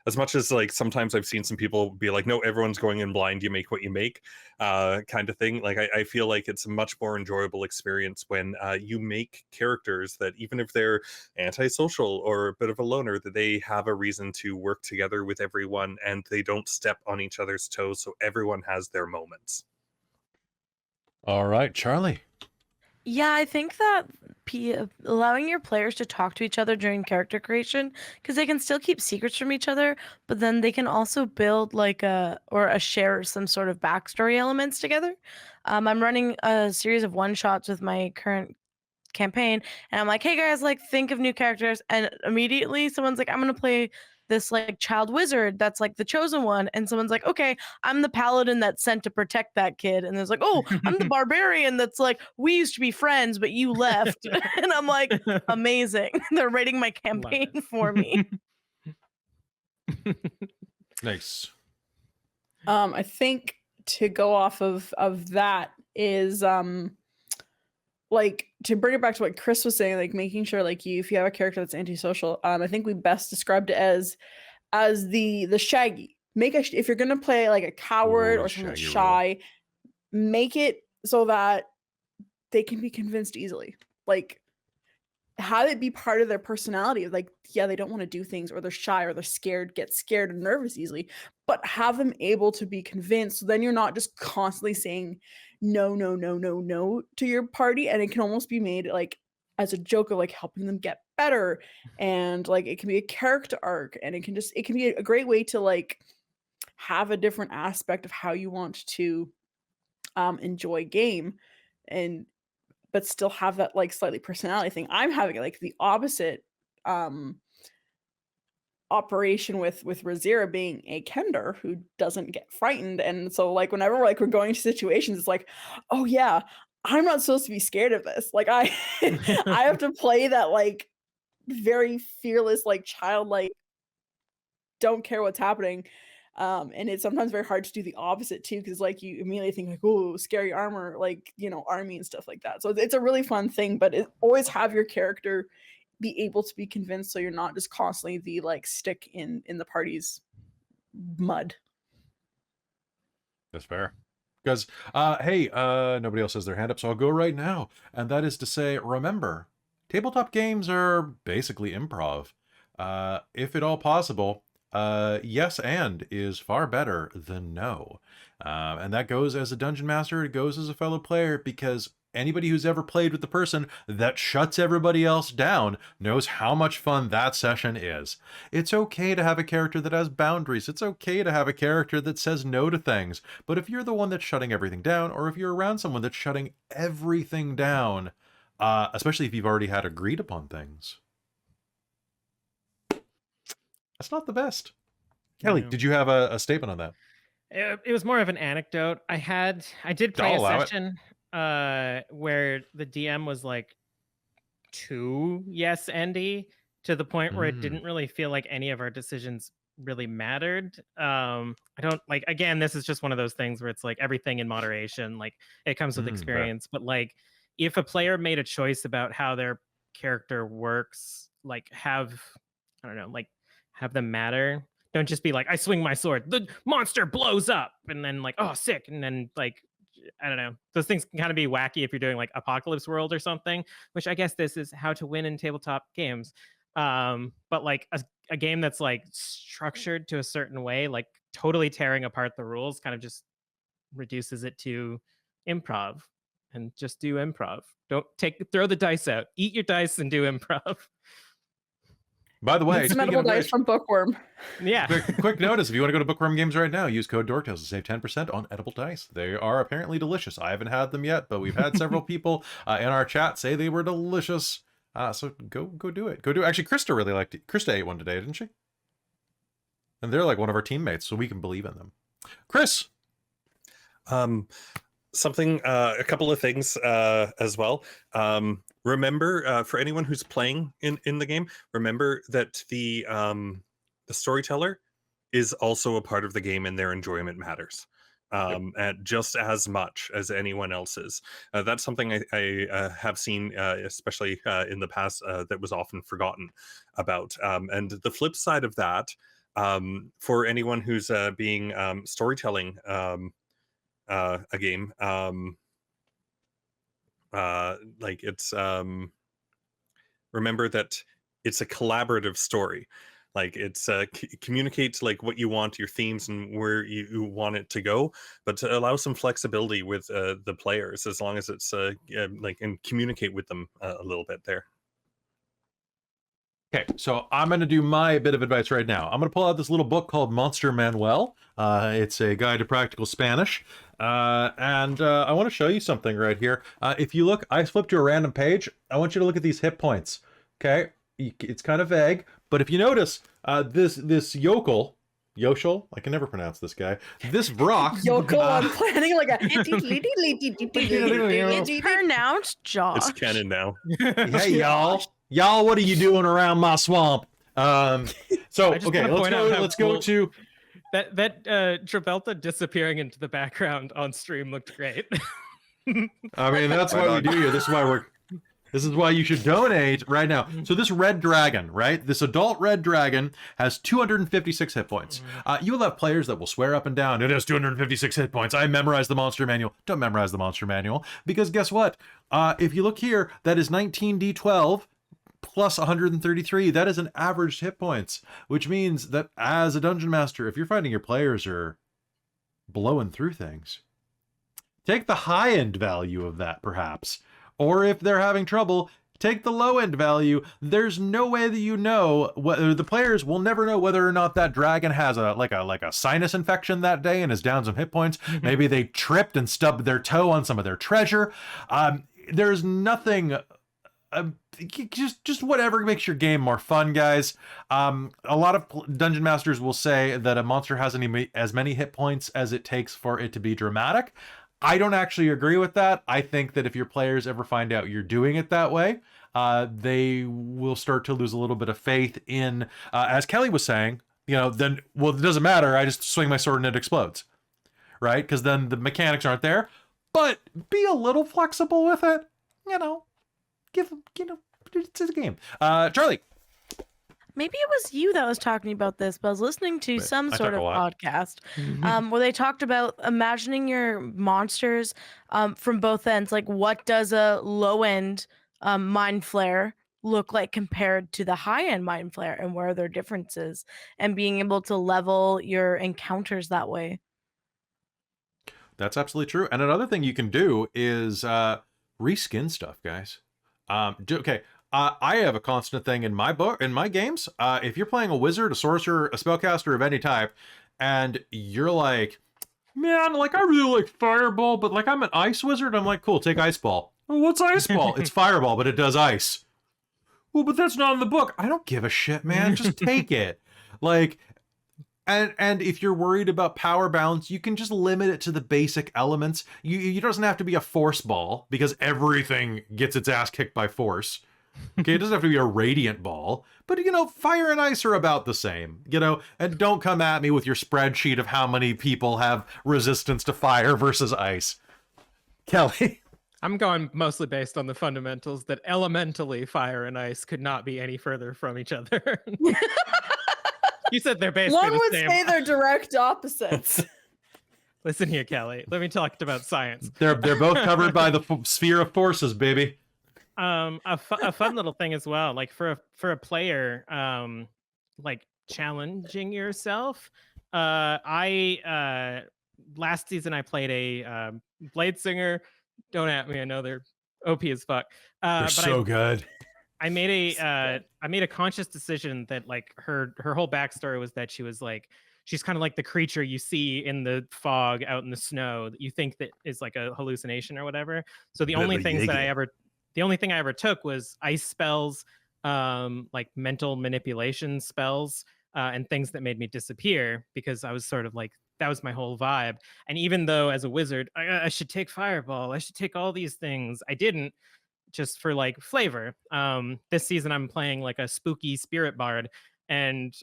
[SPEAKER 4] as much as like sometimes I've seen some people be like, no, everyone's going in blind, you make what you make, kind of thing. Like I feel like it's a much more enjoyable experience when you make characters that, even if they're antisocial or a bit of a loner, that they have a reason to work together with everyone and they don't step on each other's toes, so everyone has their moments.
[SPEAKER 1] All right, Charlie.
[SPEAKER 6] Yeah, I think that allowing your players to talk to each other during character creation, because they can still keep secrets from each other, but then they can also build like share some sort of backstory elements together. I'm running a series of one-shots with my current campaign, and I'm like, hey guys, like think of new characters, and immediately someone's like, I'm gonna play this like child wizard that's like the chosen one, and someone's like, okay, I'm the paladin that's sent to protect that kid, and there's like, oh, I'm the barbarian that's like, we used to be friends but you left. And I'm like, amazing. They're rating my campaign for me.
[SPEAKER 1] Nice.
[SPEAKER 2] I think to go off of that is like, to bring it back to what Chris was saying, like making sure like if you have a character that's antisocial, I think we best described it as the Shaggy. If you're gonna play like a coward or someone that's shy, make it so that they can be convinced easily. Like, have it be part of their personality. Like, yeah, they don't want to do things, or they're shy, or they're scared, get scared and nervous easily, but have them able to be convinced. So then you're not just constantly saying no, no, no, no, no to your party. And it can almost be made like as a joke of like helping them get better. And like, it can be a character arc, and it can be a great way to like have a different aspect of how you want to enjoy game, and but still have that like slightly personality thing. I'm having like the opposite operation with Razira being a Kender who doesn't get frightened. And so like whenever like we're going to situations, it's like, oh yeah, I'm not supposed to be scared of this. Like I I have to play that like very fearless, like childlike, don't care what's happening. And it's sometimes very hard to do the opposite too, because like you immediately think like, oh, scary armor, like, you know, army and stuff like that. So it's a really fun thing, but always have your character be able to be convinced, so you're not just constantly the like stick in the party's mud.
[SPEAKER 1] That's fair. Because hey, nobody else has their hand up, so I'll go right now. And that is to say, remember, tabletop games are basically improv. If at all possible, yes and is far better than no. And that goes as a dungeon master, it goes as a fellow player, because anybody who's ever played with the person that shuts everybody else down knows how much fun that session is. It's okay to have a character that has boundaries. It's okay to have a character that says no to things. But if you're the one that's shutting everything down, or if you're around someone that's shutting everything down, especially if you've already had agreed upon things, that's not the best. Kelly, did you have a statement on that?
[SPEAKER 3] It was more of an anecdote. I did play a session where the DM was like too yes endy, to the point where it didn't really feel like any of our decisions really mattered. I don't like, again, this is just one of those things where it's like everything in moderation, like it comes with experience. But like if a player made a choice about how their character works, like I don't know, like have them matter. Don't just be like, I swing my sword, the monster blows up, and then like, oh, sick. And then like, I don't know. Those things can kind of be wacky if you're doing like Apocalypse World or something, which I guess this is how to win in tabletop games. But like a game that's like structured to a certain way, like totally tearing apart the rules kind of just reduces it to improv, and just do improv. Don't throw the dice out. Eat your dice and do improv.
[SPEAKER 1] By the way,
[SPEAKER 2] Get some
[SPEAKER 1] speaking
[SPEAKER 2] edible
[SPEAKER 1] of
[SPEAKER 2] dice
[SPEAKER 1] which,
[SPEAKER 2] from Bookworm.
[SPEAKER 3] Yeah.
[SPEAKER 1] quick notice, if you want to go to Bookworm Games right now, use code Dork Tales to save 10% on edible dice. They are apparently delicious. I haven't had them yet, but we've had several people in our chat say they were delicious. So go do it. Go do it. Actually, Krista really liked it. Krista ate one today, didn't she? And they're like one of our teammates, so we can believe in them. Chris.
[SPEAKER 4] Something, a couple of things as well. Remember, for anyone who's playing in the game, remember that the storyteller is also a part of the game, and their enjoyment matters and just as much as anyone else's. That's something I have seen, especially in the past, that was often forgotten about. And the flip side of that, for anyone who's being storytelling a game, like it's remember that it's a collaborative story. Like it's communicate like what you want, your themes, and where you want it to go, but to allow some flexibility with the players, as long as it's like, and communicate with them a little bit there.
[SPEAKER 1] Okay, so I'm going to do my bit of advice right now. I'm going to pull out this little book called Monster Manual. It's a guide to practical Spanish. And I want to show you something right here. If you look, I flipped to a random page. I want you to look at these hit points. Okay, it's kind of vague, but if you notice, this yokel, I can never pronounce this guy. This Brock.
[SPEAKER 2] Yokel, I'm planning like a...
[SPEAKER 6] It's pronounced Josh.
[SPEAKER 4] It's canon now.
[SPEAKER 1] Hey, y'all. Y'all, what are you doing around my swamp? So, okay, let's go to...
[SPEAKER 3] That Trazelta disappearing into the background on stream looked great.
[SPEAKER 1] I mean, that's why we do here. This is why you should donate right now. So this red dragon, right? This adult red dragon has 256 hit points. You will have players that will swear up and down, it has 256 hit points. I memorized the monster manual. Don't memorize the monster manual, because guess what? If you look here, that is 19d12 plus 133. That is an average hit points, which means that as a dungeon master, if you're finding your players are blowing through things, take the high end value of that perhaps. Or if they're having trouble, take the low end value. There's no way that you know whether the players will never know whether or not that dragon has a sinus infection that day and is down some hit points. Maybe they tripped and stubbed their toe on some of their treasure. There's nothing. Just whatever makes your game more fun, guys. A lot of dungeon masters will say that a monster has as many hit points as it takes for it to be dramatic. I don't actually agree with that. I think that if your players ever find out you're doing it that way, they will start to lose a little bit of faith in, as Kelly was saying, then, well, it doesn't matter. I just swing my sword and it explodes, right? Because then the mechanics aren't there. But be a little flexible with it, it's a game. Charlie.
[SPEAKER 6] Maybe it was you that was talking about this, but I was listening to some sort of podcast where they talked about imagining your monsters from both ends. Like, what does a low-end mind flare look like compared to the high-end mind flare, and where are their differences, and being able to level your encounters that way.
[SPEAKER 1] That's absolutely true. And another thing you can do is reskin stuff, guys. Okay. I have a constant thing in my games. If you're playing a wizard, a sorcerer, a spellcaster of any type, and you're like, man, like I really like fireball, but like I'm an ice wizard. I'm like, cool, take ice ball. Well, what's ice ball? It's fireball, but it does ice. Well, but that's not in the book. I don't give a shit, man. Just take it. Like, and if you're worried about power balance, you can just limit it to the basic elements. You doesn't have to be a force ball, because everything gets its ass kicked by force. Okay, it doesn't have to be a radiant ball, but fire and ice are about the same, and don't come at me with your spreadsheet of how many people have resistance to fire versus ice. Kelly.
[SPEAKER 3] I'm going mostly based on the fundamentals that elementally fire and ice could not be any further from each other. You said they're basically
[SPEAKER 2] One would say they're direct opposites.
[SPEAKER 3] Listen here, Kelly. Let me talk about science.
[SPEAKER 1] They're both covered by the sphere of forces, baby.
[SPEAKER 3] A fun little thing as well, like for a player, like challenging yourself. I last season I played a Blade Singer. Don't at me, I know they're OP as fuck.
[SPEAKER 1] They're
[SPEAKER 3] But
[SPEAKER 1] so good.
[SPEAKER 3] I made a conscious decision that like her whole backstory was that she was like she's kind of like the creature you see in the fog out in the snow that you think that is like a hallucination or whatever. So the only thing I ever took was ice spells, like mental manipulation spells, and things that made me disappear, because I was sort of like, that was my whole vibe. And even though as a wizard, I should take Fireball, I should take all these things, I didn't, just for like flavor. This season I'm playing like a spooky spirit bard, and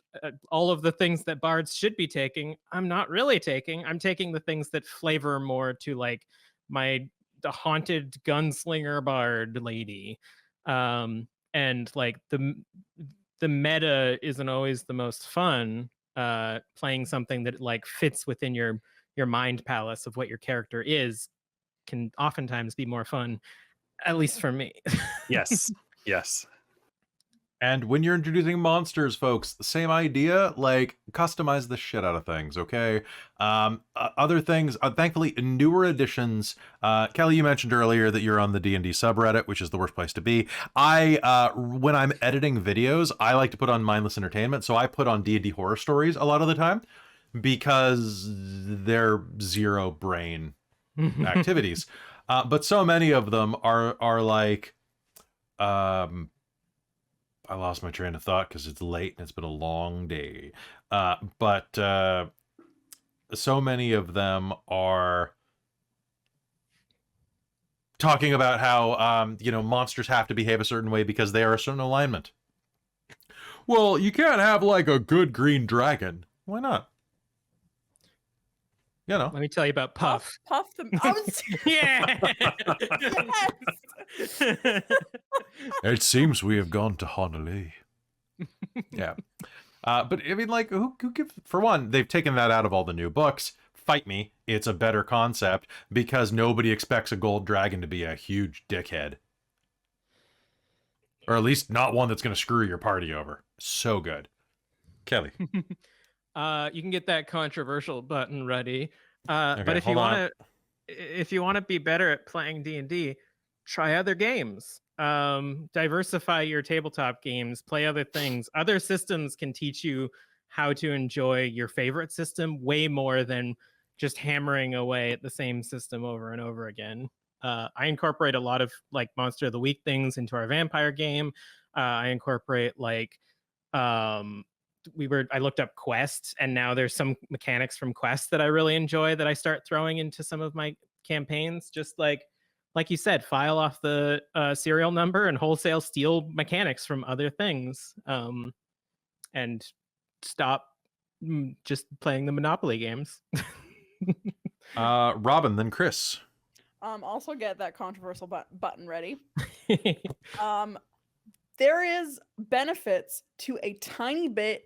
[SPEAKER 3] all of the things that bards should be taking, I'm not really taking. I'm taking the things that flavor more to like the haunted gunslinger bard lady. And like the meta isn't always the most fun. Playing something that like fits within your mind palace of what your character is can oftentimes be more fun, at least for me.
[SPEAKER 4] Yes. Yes.
[SPEAKER 1] And when you're introducing monsters, folks, the same idea, like customize the shit out of things, okay? Other things, thankfully, newer editions. Kelly, you mentioned earlier that you're on the D&D subreddit, which is the worst place to be. When I'm editing videos, I like to put on mindless entertainment, so I put on D&D horror stories a lot of the time because they're zero brain activities. But so many of them are like, I lost my train of thought because it's late and it's been a long day. But so many of them are talking about how, monsters have to behave a certain way because they are a certain alignment. Well, you can't have like a good green dragon. Why not?
[SPEAKER 3] Let me tell you about Puff.
[SPEAKER 2] Puff the. I was...
[SPEAKER 3] Yeah.
[SPEAKER 2] Yes.
[SPEAKER 1] It seems we have gone to Honolulu. Yeah. But I mean, like, who gives? For one, they've taken that out of all the new books. Fight me, it's a better concept because nobody expects a gold dragon to be a huge dickhead. Or at least not one that's going to screw your party over. So good. Kelly.
[SPEAKER 3] You can get that controversial button ready.
[SPEAKER 1] Okay,
[SPEAKER 3] but if you want to be better at playing D&D, try other games. Diversify your tabletop games, play other things. Other systems can teach you how to enjoy your favorite system way more than just hammering away at the same system over and over again. I incorporate a lot of like Monster of the Week things into our vampire game. I incorporate like I looked up quests, and now there's some mechanics from quests that I really enjoy that I start throwing into some of my campaigns. Just like you said, file off the serial number and wholesale steal mechanics from other things, and stop just playing the Monopoly games.
[SPEAKER 1] Robin, then Chris.
[SPEAKER 2] Also get that controversial button ready. There is benefits to a tiny bit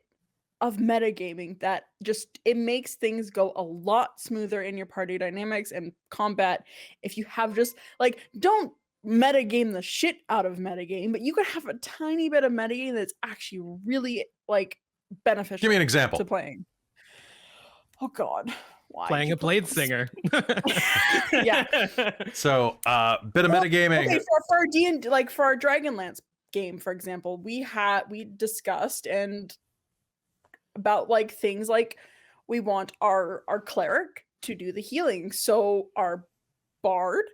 [SPEAKER 2] of metagaming that just, it makes things go a lot smoother in your party dynamics and combat. If you have just like, don't metagame the shit out of metagame, but you could have a tiny bit of metagame that's actually really like beneficial.
[SPEAKER 1] Give me an example
[SPEAKER 2] to playing. Oh God. Why
[SPEAKER 3] playing a Blade Singer.
[SPEAKER 2] Yeah.
[SPEAKER 1] So, bit of metagaming.
[SPEAKER 2] Okay, for our D&D, like for our Dragonlance game, for example, we discussed and about like things like we want our cleric to do the healing, so our bard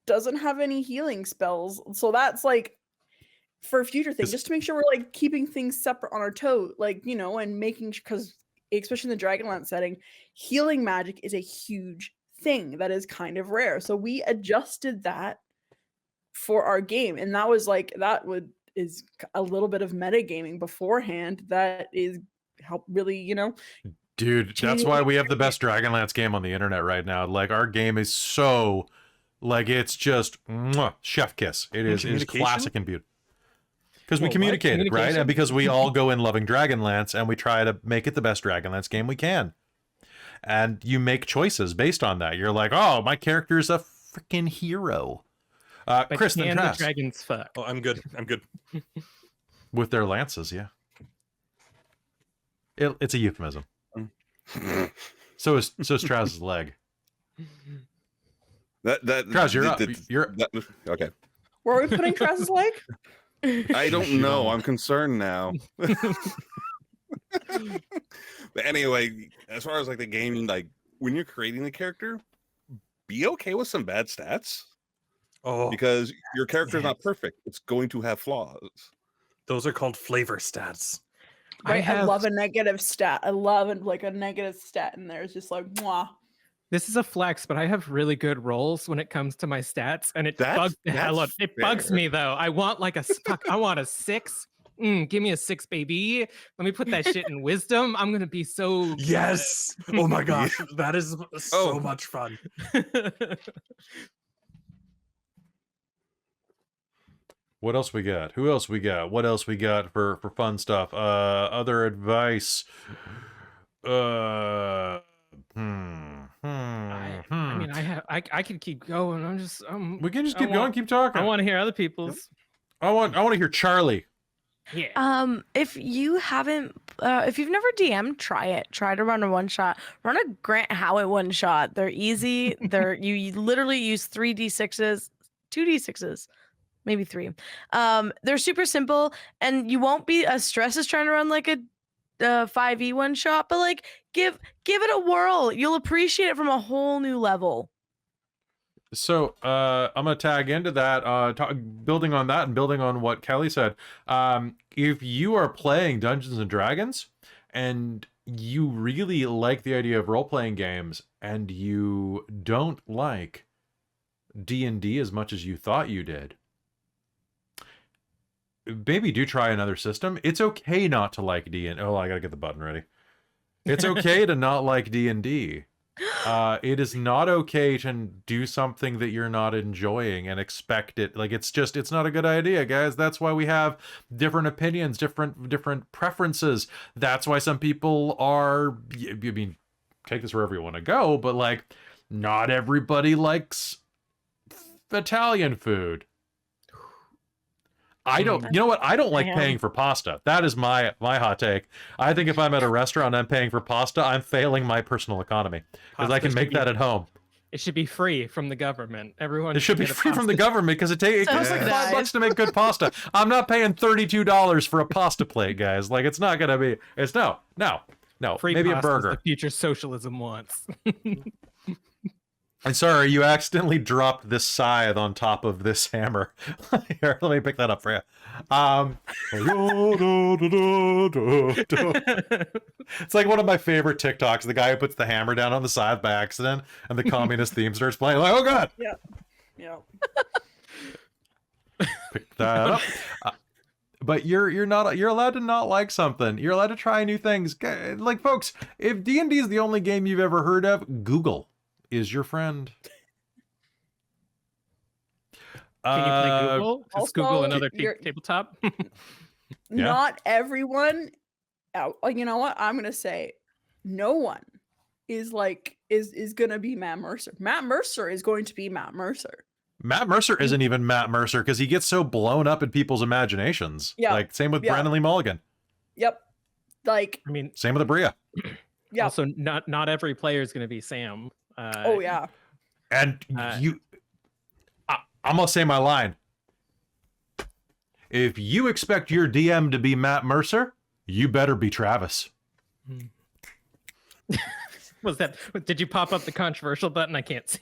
[SPEAKER 2] doesn't have any healing spells. So that's like for a future thing, just to make sure we're like keeping things separate on our toe, like, and making, because especially in the Dragonlance setting, healing magic is a huge thing that is kind of rare. So we adjusted that for our game, and that was like is a little bit of metagaming beforehand that is help really,
[SPEAKER 1] Dude, that's why we have the best Dragonlance game on the internet right now. Like, our game is so, like, it's just chef kiss. It is classic and beautiful. Because we communicated, right? And because we all go in loving Dragonlance, and we try to make it the best Dragonlance game we can. And you make choices based on that. You're like, oh, my character is a freaking hero. Chris, then
[SPEAKER 3] the dragons fuck.
[SPEAKER 4] Oh, I'm good.
[SPEAKER 1] With their lances, yeah. It's a euphemism. So is Traz's leg.
[SPEAKER 5] Traz,
[SPEAKER 1] you're up.
[SPEAKER 5] Okay.
[SPEAKER 2] Where are we putting Traz's leg?
[SPEAKER 5] I don't know. I'm concerned now. But anyway, as far as like the game, like when you're creating the character, be okay with some bad stats.
[SPEAKER 4] Oh,
[SPEAKER 5] Because your character is not perfect. It's going to have flaws.
[SPEAKER 4] those are called flavor stats.
[SPEAKER 2] Right, I love a negative stat. I love a negative stat in there. It's just like, mwah.
[SPEAKER 3] This is a flex, but I have really good rolls when it comes to my stats, and it bugs the hell out. It bugs me though. I want like I want a 6. Give me a 6, baby. Let me put that shit in wisdom. I'm gonna be so
[SPEAKER 4] yes. Oh my gosh, that is so much fun.
[SPEAKER 1] What else we got? Who else we got? What else we got for fun stuff? Other advice.
[SPEAKER 3] I mean, I can keep going. I'm just
[SPEAKER 1] we can just keep going, keep talking.
[SPEAKER 3] I want to hear other people's.
[SPEAKER 1] I want to hear Charlie.
[SPEAKER 3] Yeah.
[SPEAKER 6] If you haven't, if you've never DM'd, try it. Try to run a one shot. Run a Grant Howitt one shot. They're easy. You literally use 3d6s, 2d6s, maybe 3. They're super simple, and you won't be as stressed as trying to run like a 5e one shot. But like, give it a whirl. You'll appreciate it from a whole new level.
[SPEAKER 1] So I'm gonna tag into that, building on that and building on what Kelly said. If you are playing Dungeons and Dragons and you really like the idea of role-playing games and you don't like D&D as much as you thought you did, maybe do try another system. It's okay not to like D&D. Oh, I gotta get the button ready. It's okay to not like D&D. It is not okay to do something that you're not enjoying and expect it. Like, it's not a good idea, guys. That's why we have different opinions, different preferences. That's why some people are, I mean, take this wherever you want to go, but like, not everybody likes Italian food. You know what? I don't like paying for pasta. That is my hot take. I think if I'm at a restaurant and I'm paying for pasta, I'm failing my personal economy because I can make that at home.
[SPEAKER 3] It should be free from the government. Everyone.
[SPEAKER 1] It should be free from the government because it costs like $5 to make good pasta. I'm not paying $32 for a pasta plate, guys. Like, it's not gonna be. It's no.
[SPEAKER 3] Free
[SPEAKER 1] maybe a
[SPEAKER 3] pasta is
[SPEAKER 1] burger.
[SPEAKER 3] the future socialism wants.
[SPEAKER 1] I'm sorry, you accidentally dropped this scythe on top of this hammer. Here, let me pick that up for you. It's like one of my favorite TikToks. The guy who puts the hammer down on the scythe by accident, and the communist theme starts playing. Like, oh god!
[SPEAKER 2] Yeah.
[SPEAKER 1] Pick that up. But you're allowed to not like something. You're allowed to try new things. Like, folks, if D&D is the only game you've ever heard of, Google is your friend.
[SPEAKER 3] Can you play Google? Is
[SPEAKER 2] Also,
[SPEAKER 3] Google another tabletop?
[SPEAKER 2] Not everyone. You know what? I'm gonna say, no one is gonna be Matt Mercer. Matt Mercer is going to be Matt Mercer.
[SPEAKER 1] Matt Mercer isn't even Matt Mercer because he gets so blown up in people's imaginations.
[SPEAKER 2] Yeah.
[SPEAKER 1] Like, same with Brandon Lee Mulligan.
[SPEAKER 2] Yep. Like,
[SPEAKER 3] I mean,
[SPEAKER 1] same with Abria.
[SPEAKER 2] Yeah.
[SPEAKER 3] Also, not every player is going to be Sam.
[SPEAKER 2] Oh yeah.
[SPEAKER 1] And I'm gonna say my line. If you expect your DM to be Matt Mercer, you better be Travis.
[SPEAKER 3] Was that? Did you pop up the controversial button? I can't see.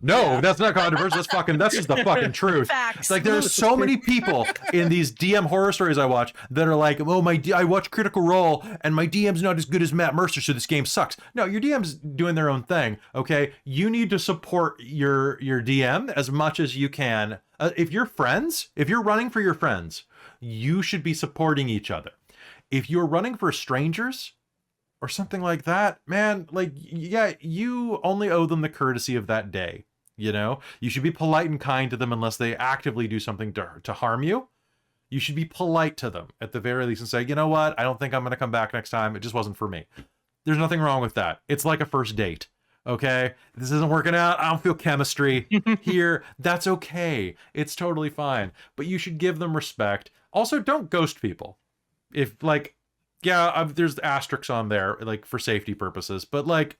[SPEAKER 1] No, that's not controversial. That's just the fucking truth.
[SPEAKER 6] Facts.
[SPEAKER 1] Like, there's so many people in these DM horror stories I watch that are like, oh, I watch Critical Role and my DM's not as good as Matt Mercer, so this game sucks. No, your DM's doing their own thing. Okay, you need to support your DM as much as you can. If you're running for your friends, you should be supporting each other. If you're running for strangers or something like that, man, like, yeah, you only owe them the courtesy of that day. You know, you should be polite and kind to them unless they actively do something to harm you. You should be polite to them at the very least and say, you know what, I don't think I'm going to come back next time. It just wasn't for me. There's nothing wrong with that. It's like a first date. Okay, this isn't working out. I don't feel chemistry here. That's okay. It's totally fine. But you should give them respect. Also, don't ghost people. If, like, yeah, there's asterisks on there, like for safety purposes, but like,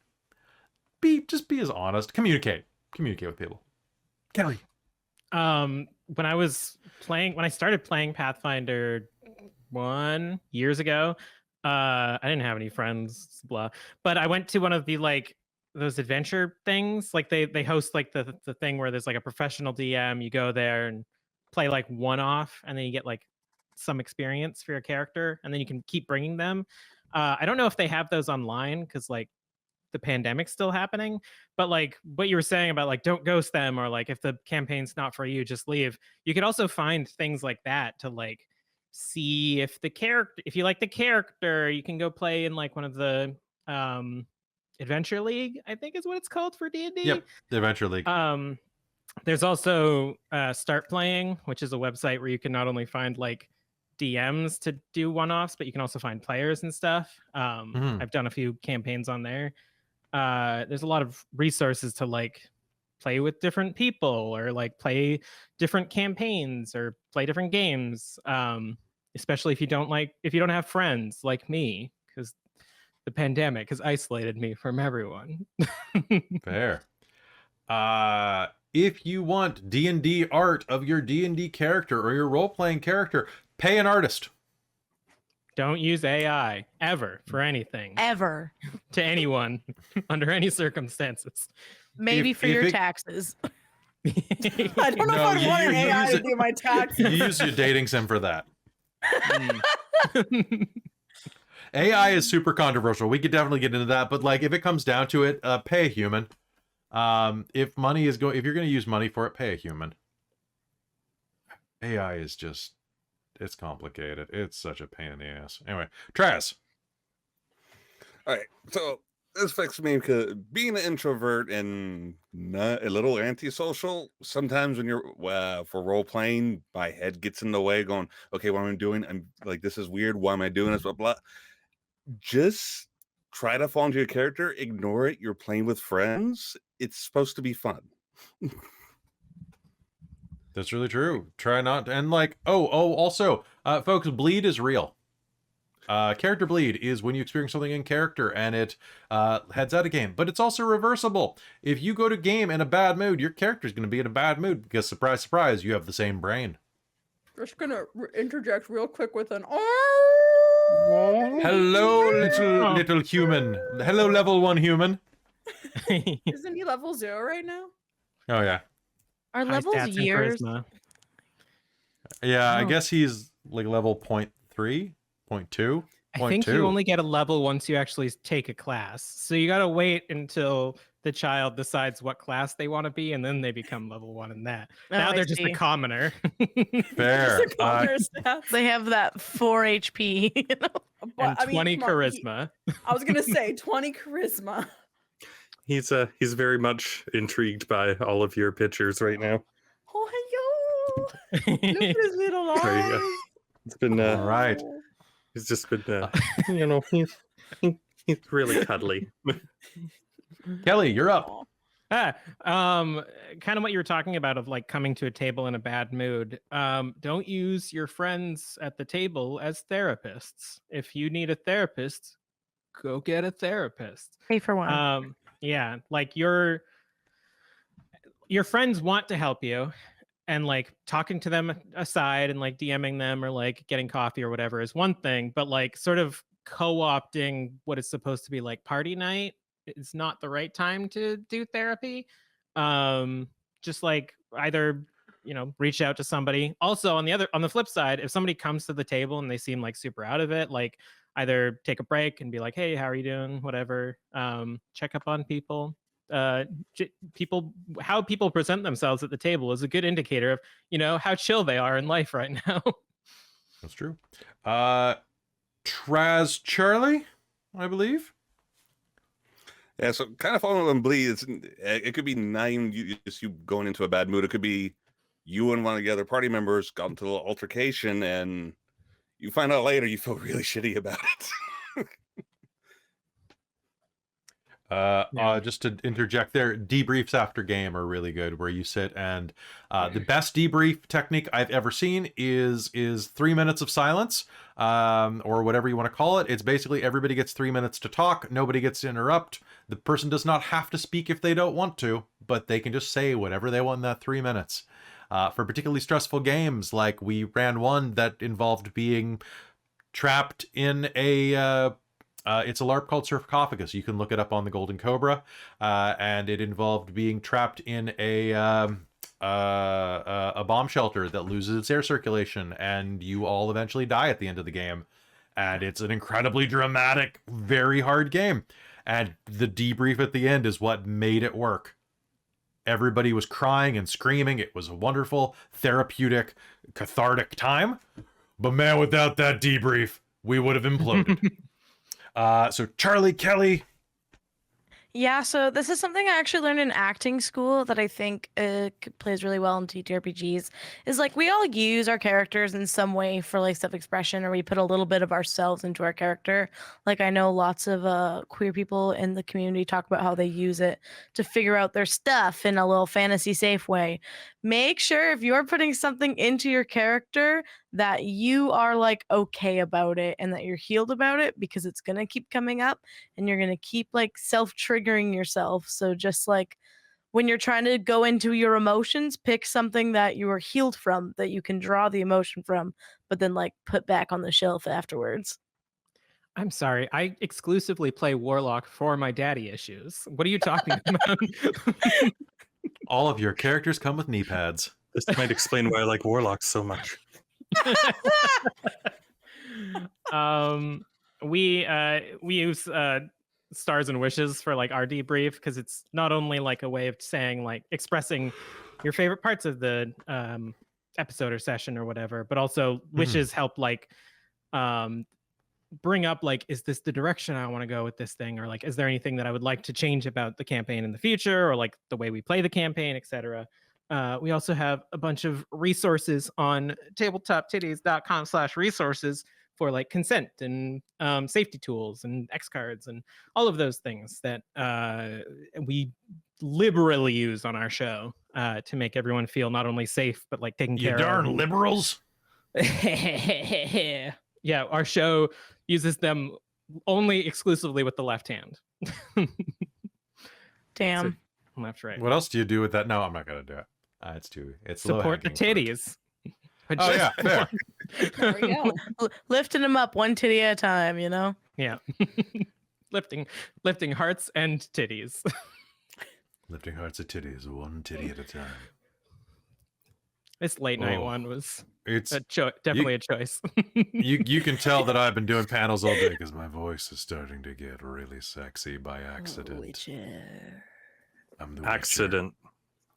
[SPEAKER 1] just be as honest. Communicate with people. Kelly.
[SPEAKER 3] When I started playing Pathfinder 1 years ago, I didn't have any friends, blah. But I went to one of the like those adventure things. Like they host like the thing where there's like a professional DM. You go there and play like one-off, and then you get like some experience for your character, and then you can keep bringing them. I don't know if they have those online because like the pandemic's still happening, but like what you were saying about like don't ghost them, or like if the campaign's not for you, just leave. You could also find things like that to like see if you like the character, you can go play in like one of the Adventure League, I think is what it's called for D&D.
[SPEAKER 1] Yep, the Adventure League.
[SPEAKER 3] There's also Start Playing, which is a website where you can not only find like DMs to do one-offs, but you can also find players and stuff. I've done a few campaigns on there. There's a lot of resources to like play with different people, or like play different campaigns, or play different games. Especially if you don't have friends like me, because the pandemic has isolated me from everyone.
[SPEAKER 1] Fair. If you want D&D art of your D&D character or your role-playing character, pay an artist.
[SPEAKER 3] Don't use AI ever for anything.
[SPEAKER 6] Ever.
[SPEAKER 3] To anyone under any circumstances.
[SPEAKER 6] Maybe for your taxes.
[SPEAKER 2] I don't know if I'd want an AI to do my taxes.
[SPEAKER 1] You use your dating sim for that. AI is super controversial. We could definitely get into that, but like if it comes down to it, pay a human. If you're going to use money for it, pay a human. AI is just, it's complicated. It's such a pain in the ass. Anyway, Traz.
[SPEAKER 5] All right, so this affects me because being an introvert and not a little antisocial, sometimes when you're for role playing, my head gets in the way going, okay, what am I doing? I'm like, this is weird. Why am I doing this? Blah, blah. Just try to fall into your character. Ignore it. You're playing with friends. It's supposed to be fun.
[SPEAKER 1] That's really true. Try not to, and like, also, folks, bleed is real. Character bleed is when you experience something in character and it heads out of game, but it's also reversible. If you go to game in a bad mood, your character's going to be in a bad mood because, surprise, surprise, you have the same brain.
[SPEAKER 2] Just gonna interject real quick with an
[SPEAKER 1] Hello, little human. Hello, level 1 human.
[SPEAKER 2] Isn't he level 0 right now?
[SPEAKER 1] Oh yeah.
[SPEAKER 6] Are levels years?
[SPEAKER 1] Yeah, I guess he's like level 0.3, 0.2.
[SPEAKER 3] I think you only get a level once you actually take a class. So you got to wait until the child decides what class they want to be, and then they become level 1 in that. Now they're just a commoner.
[SPEAKER 1] Fair.
[SPEAKER 6] They have that 4 HP, you know?
[SPEAKER 3] And 20 charisma.
[SPEAKER 2] I was gonna say 20 charisma.
[SPEAKER 4] He's very much intrigued by all of your pictures right now.
[SPEAKER 2] Oh, hello. Look at his little eyes.
[SPEAKER 4] There you go. It's been
[SPEAKER 1] all right.
[SPEAKER 4] He's just been you know, he's really cuddly.
[SPEAKER 1] Kelly, you're up.
[SPEAKER 3] Kind of what you were talking about of like coming to a table in a bad mood. Don't use your friends at the table as therapists. If you need a therapist, go get a therapist.
[SPEAKER 6] Pay for one.
[SPEAKER 3] Yeah, like your friends want to help you, and like talking to them aside and like DMing them or like getting coffee or whatever is one thing, but like sort of co-opting what is supposed to be like party night is not the right time to do therapy. Just like either, you know, reach out to somebody. Also on the flip side, if somebody comes to the table and they seem like super out of it, like either take a break and be like, hey, how are you doing? Whatever. Check up on people. How people present themselves at the table is a good indicator of, you know, how chill they are in life right now.
[SPEAKER 1] That's true. Traz Charlie, I believe.
[SPEAKER 5] Yeah, so kind of following on bleed, it could be not even you going into a bad mood. It could be you and one of the other party members got into a little altercation, and you find out later you feel really shitty about it.
[SPEAKER 1] Just to interject there, debriefs after game are really good, where you sit and the best debrief technique I've ever seen is 3 minutes of silence, or whatever you want to call it. It's basically everybody gets 3 minutes to talk, nobody gets to interrupt. The person does not have to speak if they don't want to, but they can just say whatever they want in that 3 minutes. For particularly stressful games, like we ran one that involved being trapped in a it's a LARP called Sarcophagus. You can look it up on the Golden Cobra, and it involved being trapped in a bomb shelter that loses its air circulation, and you all eventually die at the end of the game. And it's an incredibly dramatic, very hard game. And the debrief at the end is what made it work. Everybody was crying and screaming. It was a wonderful, therapeutic, cathartic time. But man, without that debrief, we would have imploded. So Charlie, Kelly.
[SPEAKER 6] Yeah, so this is something I actually learned in acting school that I think plays really well in TTRPGs. Is like we all use our characters in some way for like self-expression, or we put a little bit of ourselves into our character. Like I know lots of queer people in the community talk about how they use it to figure out their stuff in a little fantasy safe way. Make sure if you're putting something into your character that you are like okay about it and that you're healed about it, because it's gonna keep coming up and you're gonna keep like self-triggering yourself. So just like when you're trying to go into your emotions, pick something that you are healed from, that you can draw the emotion from, but then like put back on the shelf afterwards.
[SPEAKER 3] I'm sorry, I exclusively play Warlock for my daddy issues. What are you talking about?
[SPEAKER 1] All of your characters come with knee pads.
[SPEAKER 4] This might explain why I like Warlocks so much.
[SPEAKER 3] We use stars and wishes for like our debrief, because it's not only like a way of saying like expressing your favorite parts of the episode or session or whatever, but also wishes help like bring up like, is this the direction I want to go with this thing, or like is there anything that I would like to change about the campaign in the future, or like the way we play the campaign, etc. We also have a bunch of resources on tabletoptitties.com/resources for like consent and safety tools and X cards and all of those things that we liberally use on our show to make everyone feel not only safe but like taken care of.
[SPEAKER 1] You darn liberals.
[SPEAKER 3] Yeah, our show uses them only exclusively with the left hand.
[SPEAKER 6] Damn.
[SPEAKER 3] So, left, right.
[SPEAKER 1] What else do you do with that? No, I'm not gonna do it. It's
[SPEAKER 3] support the
[SPEAKER 1] low-hanging fruit.
[SPEAKER 3] titties.
[SPEAKER 1] Oh yeah, fair.
[SPEAKER 2] There we go.
[SPEAKER 6] Lifting them up one titty at a time, you know?
[SPEAKER 3] Yeah. lifting hearts and titties.
[SPEAKER 1] Lifting hearts and titties, one titty at a time.
[SPEAKER 3] This late night one was
[SPEAKER 1] It's
[SPEAKER 3] definitely a choice.
[SPEAKER 1] you can tell that I've been doing panels all day because my voice is starting to get really sexy by accident. I'm the
[SPEAKER 4] Accident.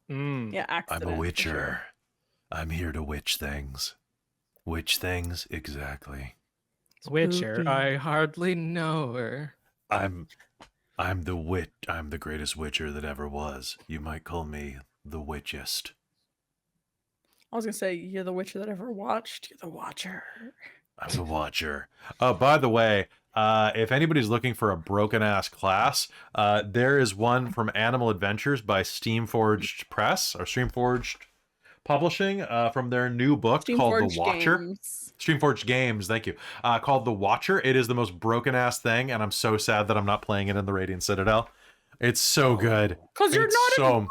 [SPEAKER 2] Yeah, accident.
[SPEAKER 1] I'm a
[SPEAKER 2] for
[SPEAKER 1] witcher.
[SPEAKER 2] sure.
[SPEAKER 1] I'm here to witch things. Witch things, exactly.
[SPEAKER 3] Witcher,
[SPEAKER 6] Spooky.
[SPEAKER 3] I hardly know her.
[SPEAKER 1] I'm the greatest witcher that ever was. You might call me the witchest.
[SPEAKER 2] I was gonna say you're the witcher that ever watched. You're the watcher.
[SPEAKER 1] I'm the watcher. Oh, by the way, if anybody's looking for a broken ass class, there is one from Animal Adventures by Steamforged Press or Streamforged Publishing from their new book called The Watcher. Streamforged Games, thank you. Called The Watcher. It is the most broken ass thing, and I'm so sad that I'm not playing it in the Radiant Citadel. It's so good.
[SPEAKER 2] Because you're
[SPEAKER 1] It's
[SPEAKER 2] not a dog.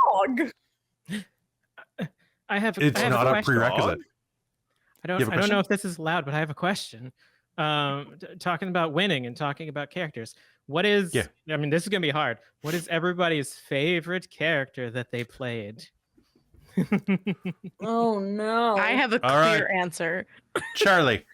[SPEAKER 1] It's not a prerequisite.
[SPEAKER 3] I don't know if this is loud, but I have a question. Talking about winning and talking about characters. What is?
[SPEAKER 1] Yeah.
[SPEAKER 3] I mean, this is gonna be hard. What is everybody's favorite character that they played?
[SPEAKER 2] Oh no.
[SPEAKER 6] I have a
[SPEAKER 1] All
[SPEAKER 6] clear answer.
[SPEAKER 1] Charlie.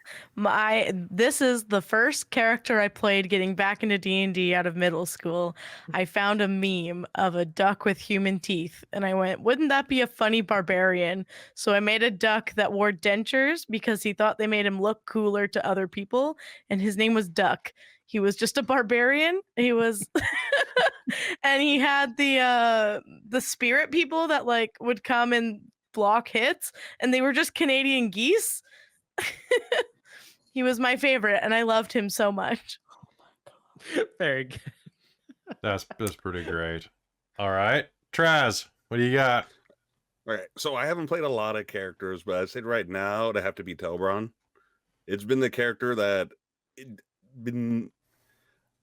[SPEAKER 6] This is the first character I played getting back into D&D out of middle school. I found a meme of a duck with human teeth, and I went, wouldn't that be a funny barbarian? So I made a duck that wore dentures because he thought they made him look cooler to other people, and his name was Duck. He was just a barbarian. He was and he had the spirit people that like would come and block hits, and they were just Canadian geese. He was my favorite, and I loved him so much.
[SPEAKER 3] Very good.
[SPEAKER 1] That's pretty great. All right, Traz, what do you got?
[SPEAKER 5] All right, so I haven't played a lot of characters, but I'd say right now it'd have to be Telbron. It's been the character that been.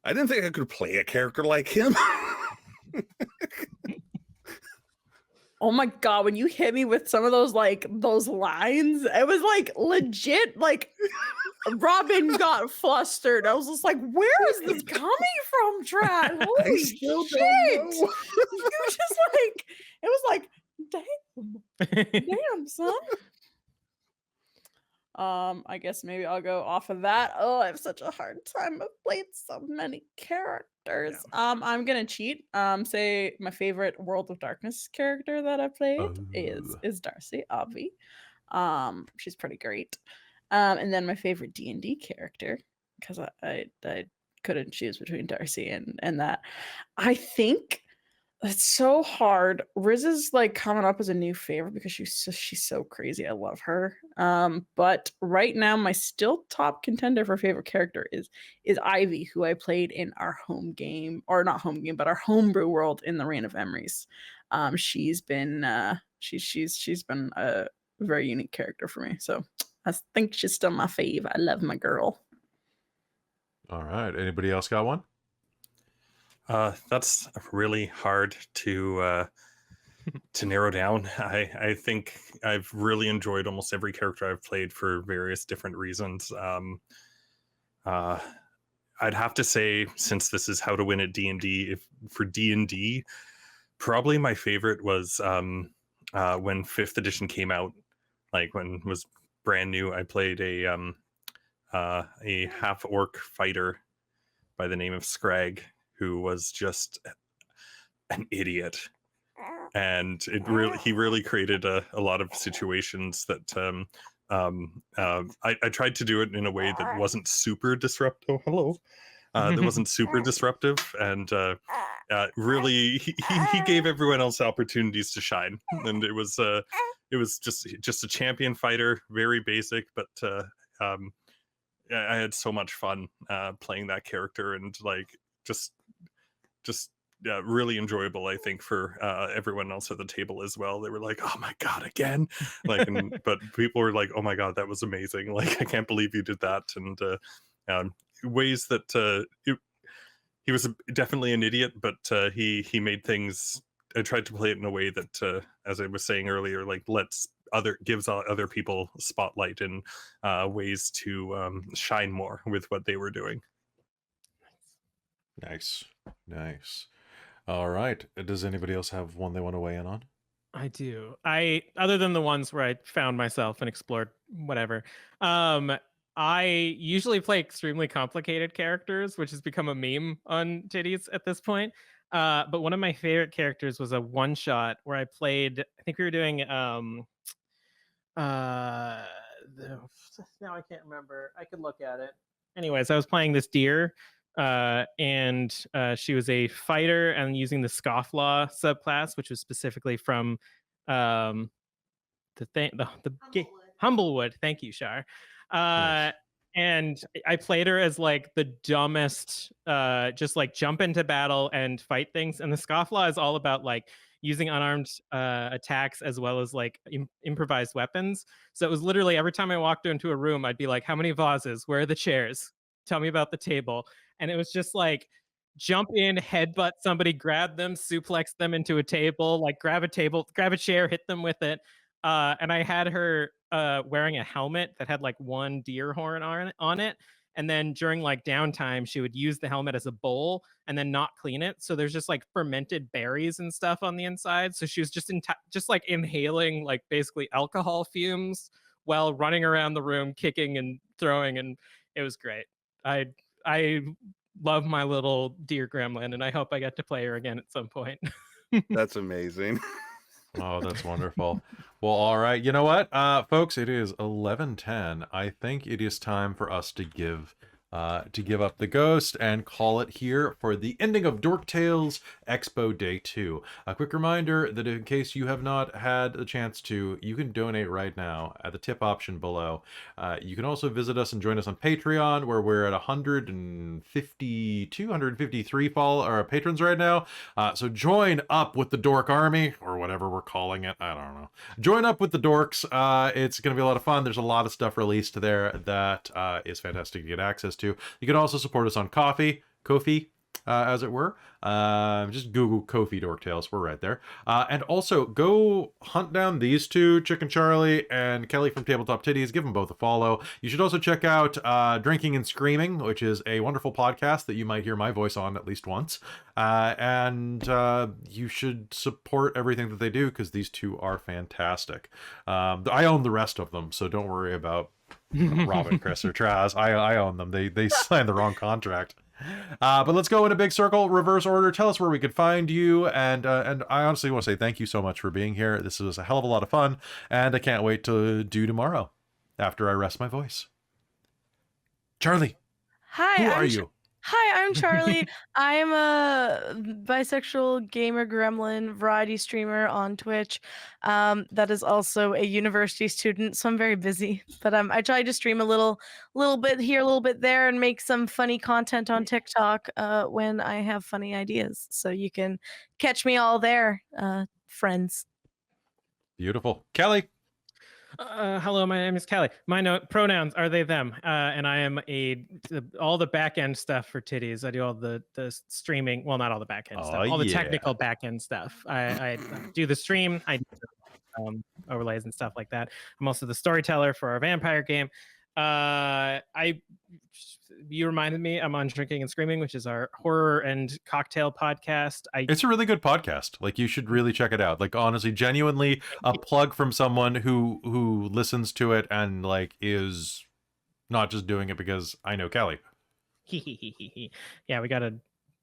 [SPEAKER 5] I didn't think I could play a character like him.
[SPEAKER 2] Oh my god, when you hit me with some of those those lines, it was like legit Robin got flustered. I was just like, where is this coming from, Trad? Holy shit. You just it was like, damn, son. I guess maybe I'll go off of that. Oh, I have such a hard time. I've played so many characters. Yeah. I'm gonna cheat. Say my favorite World of Darkness character that I played is Darcy, Obvi. She's pretty great. And then my favorite D&D character, because I couldn't choose between Darcy and that. I think it's so hard. Riz is coming up as a new favorite because she's so crazy. I love her. But right now my still top contender for favorite character is Ivy, who I played in our home game, or not home game, but our homebrew world in the Reign of Emeries. She's been she's been a very unique character for me. So I think she's still my fave. I love my girl.
[SPEAKER 1] All right. Anybody else got one?
[SPEAKER 4] That's really hard to narrow down. I think I've really enjoyed almost every character I've played for various different reasons. I'd have to say, since this is how to win at D&D, for D&D, probably my favorite was when 5th edition came out, when it was brand new. I played a half orc fighter by the name of Scrag, who was just an idiot, and he really created a lot of situations that I tried to do it in a way that wasn't super disruptive. That wasn't super disruptive, and really he gave everyone else opportunities to shine, and it was just a champion fighter, very basic, but I had so much fun playing that character, and just really enjoyable, I think, for everyone else at the table as well. They were like, oh my god, again, but people were like, oh my god, that was amazing, I can't believe you did that. And ways that he was definitely an idiot, but he made things. I tried to play it in a way that, as I was saying earlier, gives other people spotlight and ways to shine more with what they were doing.
[SPEAKER 1] Nice. All right. Does anybody else have one they want to weigh in on?
[SPEAKER 3] I do. Other than the ones where I found myself and explored whatever, I usually play extremely complicated characters, which has become a meme on Titties at this point. But one of my favorite characters was a one-shot where I played, I think we were doing now I can't remember. I could look at it. Anyways, I was playing this deer, and she was a fighter and using the Scofflaw subclass, which was specifically from the Humblewood. Thank you, Shar. Nice. And I played her as the dumbest, just jump into battle and fight things. And the Scofflaw is all about using unarmed attacks as well as improvised weapons. So it was literally every time I walked into a room, I'd be like, how many vases? Where are the chairs? Tell me about the table. And it was just jump in, headbutt somebody, grab them, suplex them into a table, grab a chair, hit them with it. And I had her wearing a helmet that had one deer horn on it. And then during downtime, she would use the helmet as a bowl and then not clean it. So there's just fermented berries and stuff on the inside. So she was just inhaling basically alcohol fumes while running around the room, kicking and throwing. And it was great. I love my little deer gremlin, and I hope I get to play her again at some point.
[SPEAKER 5] That's amazing.
[SPEAKER 1] Oh, that's wonderful. Well, all right. You know what, folks? It is 11:10. I think it is time for us to give to give up the ghost and call it here for the ending of Dork Tales Expo Day 2. A quick reminder that in case you have not had a chance to, you can donate right now at the tip option below. You can also visit us and join us on Patreon, where we're at 152, 153 patrons right now. So join up with the Dork Army, or whatever we're calling it. I don't know. Join up with the Dorks. It's going to be a lot of fun. There's a lot of stuff released there that is fantastic to get access to. You can also support us on Ko-fi, as it were. Just Google Ko-fi Dork Tales. We're right there. And also go hunt down these two, Chicken Charlie and Kelly from Tabletop Titties. Give them both a follow. You should also check out Drinking and Screaming, which is a wonderful podcast that you might hear my voice on at least once. And you should support everything that they do, because these two are fantastic. I own the rest of them, so don't worry about Robin, Chris, or Traz. I own them. They signed the wrong contract. But let's go in a big circle, reverse order. Tell us where we could find you, and I honestly want to say thank you so much for being here. This was a hell of a lot of fun, and I can't wait to do tomorrow after I rest my voice. Charlie,
[SPEAKER 6] Hi,
[SPEAKER 1] who are you?
[SPEAKER 6] Hi, I'm Charlie. I am a bisexual gamer gremlin variety streamer on Twitch. That is also a university student, so I'm very busy. But I try to stream a little bit here, a little bit there, and make some funny content on TikTok when I have funny ideas. So you can catch me all there, friends.
[SPEAKER 1] Beautiful. Kelly.
[SPEAKER 3] Hello, my name is Kelly. My pronouns are they, them, and I am all the back end stuff for Titties. I do all the streaming. Well, not all the back end stuff. All the technical back end stuff. I do the stream. I do overlays and stuff like that. I'm also the storyteller for our vampire game. You reminded me, I'm on Drinking and Screaming, which is our horror and cocktail podcast.
[SPEAKER 1] It's a really good podcast. Like, you should really check it out. Like, honestly, genuinely a plug from someone who listens to it and like is not just doing it because I know Kelly.
[SPEAKER 3] Yeah, we gotta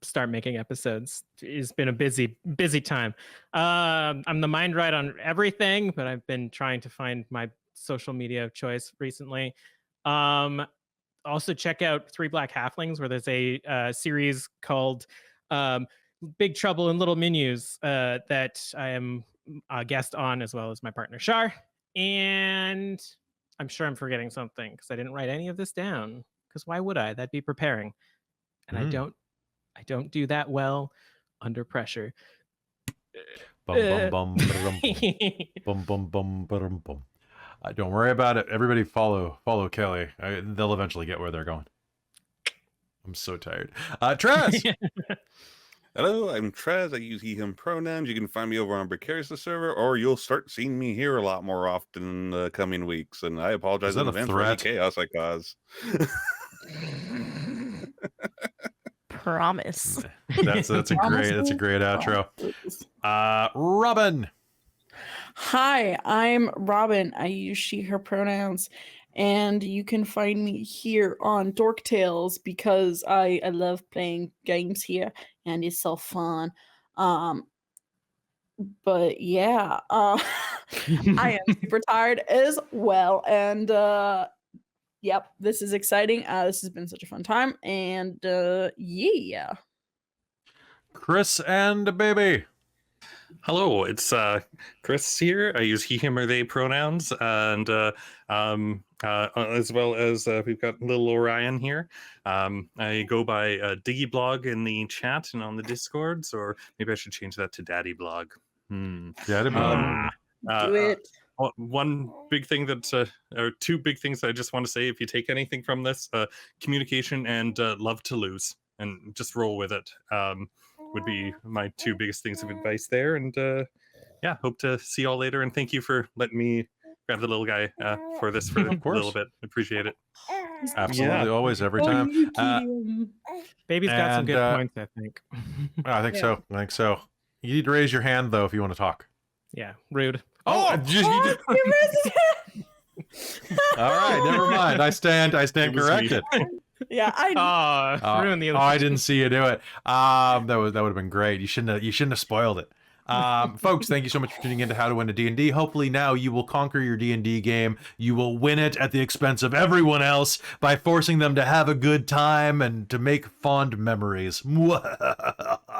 [SPEAKER 3] start making episodes. It's been a busy time. I'm the mind right on everything, but I've been trying to find my social media of choice recently. Also check out Three Black Halflings, where there's a series called Big Trouble in Little Menus that I am a guest on, as well as my partner Shar. And I'm sure I'm forgetting something because I didn't write any of this down, because why would I? That'd be preparing. And I don't do that well under pressure.
[SPEAKER 1] Bum, bum, bum, bum, bum, bum, bum, bum. Don't worry about it. Everybody follow Kelly. They'll eventually get where they're going. I'm so tired. Trez!
[SPEAKER 5] Hello, I'm Trez. I use he, him pronouns. You can find me over on Precarious the server, or you'll start seeing me here a lot more often in the coming weeks. And I apologize in advance for any chaos I cause.
[SPEAKER 6] Promise.
[SPEAKER 1] That's a great outro. Robin.
[SPEAKER 2] Hi, I'm Robin. I use she, her pronouns, and you can find me here on Dork Tales because I love playing games here and it's so fun. But yeah, I am super tired as well, and yep, this is exciting. This has been such a fun time, and yeah.
[SPEAKER 1] Chris and baby.
[SPEAKER 4] Hello, it's Chris here. I use he, him, or they pronouns, and as well as we've got little Orion here. I go by Diggy Blog in the chat and on the Discords, or maybe I should change that to Daddy Blog.
[SPEAKER 1] Daddy Blog.
[SPEAKER 2] Do it.
[SPEAKER 4] One big thing that, or two big things that I just want to say, if you take anything from this, communication and love to lose, and just roll with it. Would be my two biggest things of advice there. And yeah, hope to see y'all later. And thank you for letting me grab the little guy for this for a little bit. Appreciate it.
[SPEAKER 1] Absolutely, yeah. Always, every time.
[SPEAKER 3] Baby's got some good points, I think.
[SPEAKER 1] I think so. I think so. You need to raise your hand, though, if you want to talk.
[SPEAKER 3] Yeah, rude.
[SPEAKER 1] Oh, you raised his hand. All right, never mind. I stand corrected.
[SPEAKER 2] Yeah,
[SPEAKER 3] ruined the other.
[SPEAKER 1] I didn't see you do it. That would have been great. You shouldn't have spoiled it. Folks, thank you so much for tuning in to How to Win a D&D. Hopefully now you will conquer your D&D game. You will win it at the expense of everyone else by forcing them to have a good time and to make fond memories.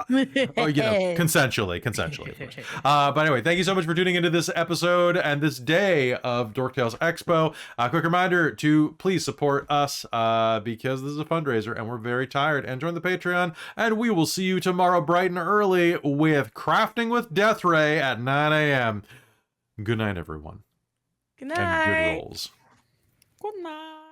[SPEAKER 1] Consensually, of course. But anyway, thank you so much for tuning into this episode and this day of Dork Tales Expo. Quick reminder to please support us because this is a fundraiser and we're very tired. And join the Patreon, and we will see you tomorrow bright and early with Crafting with Death Ray at 9 a.m. Good night, everyone.
[SPEAKER 6] Good night.
[SPEAKER 1] And good rolls.
[SPEAKER 2] Good night.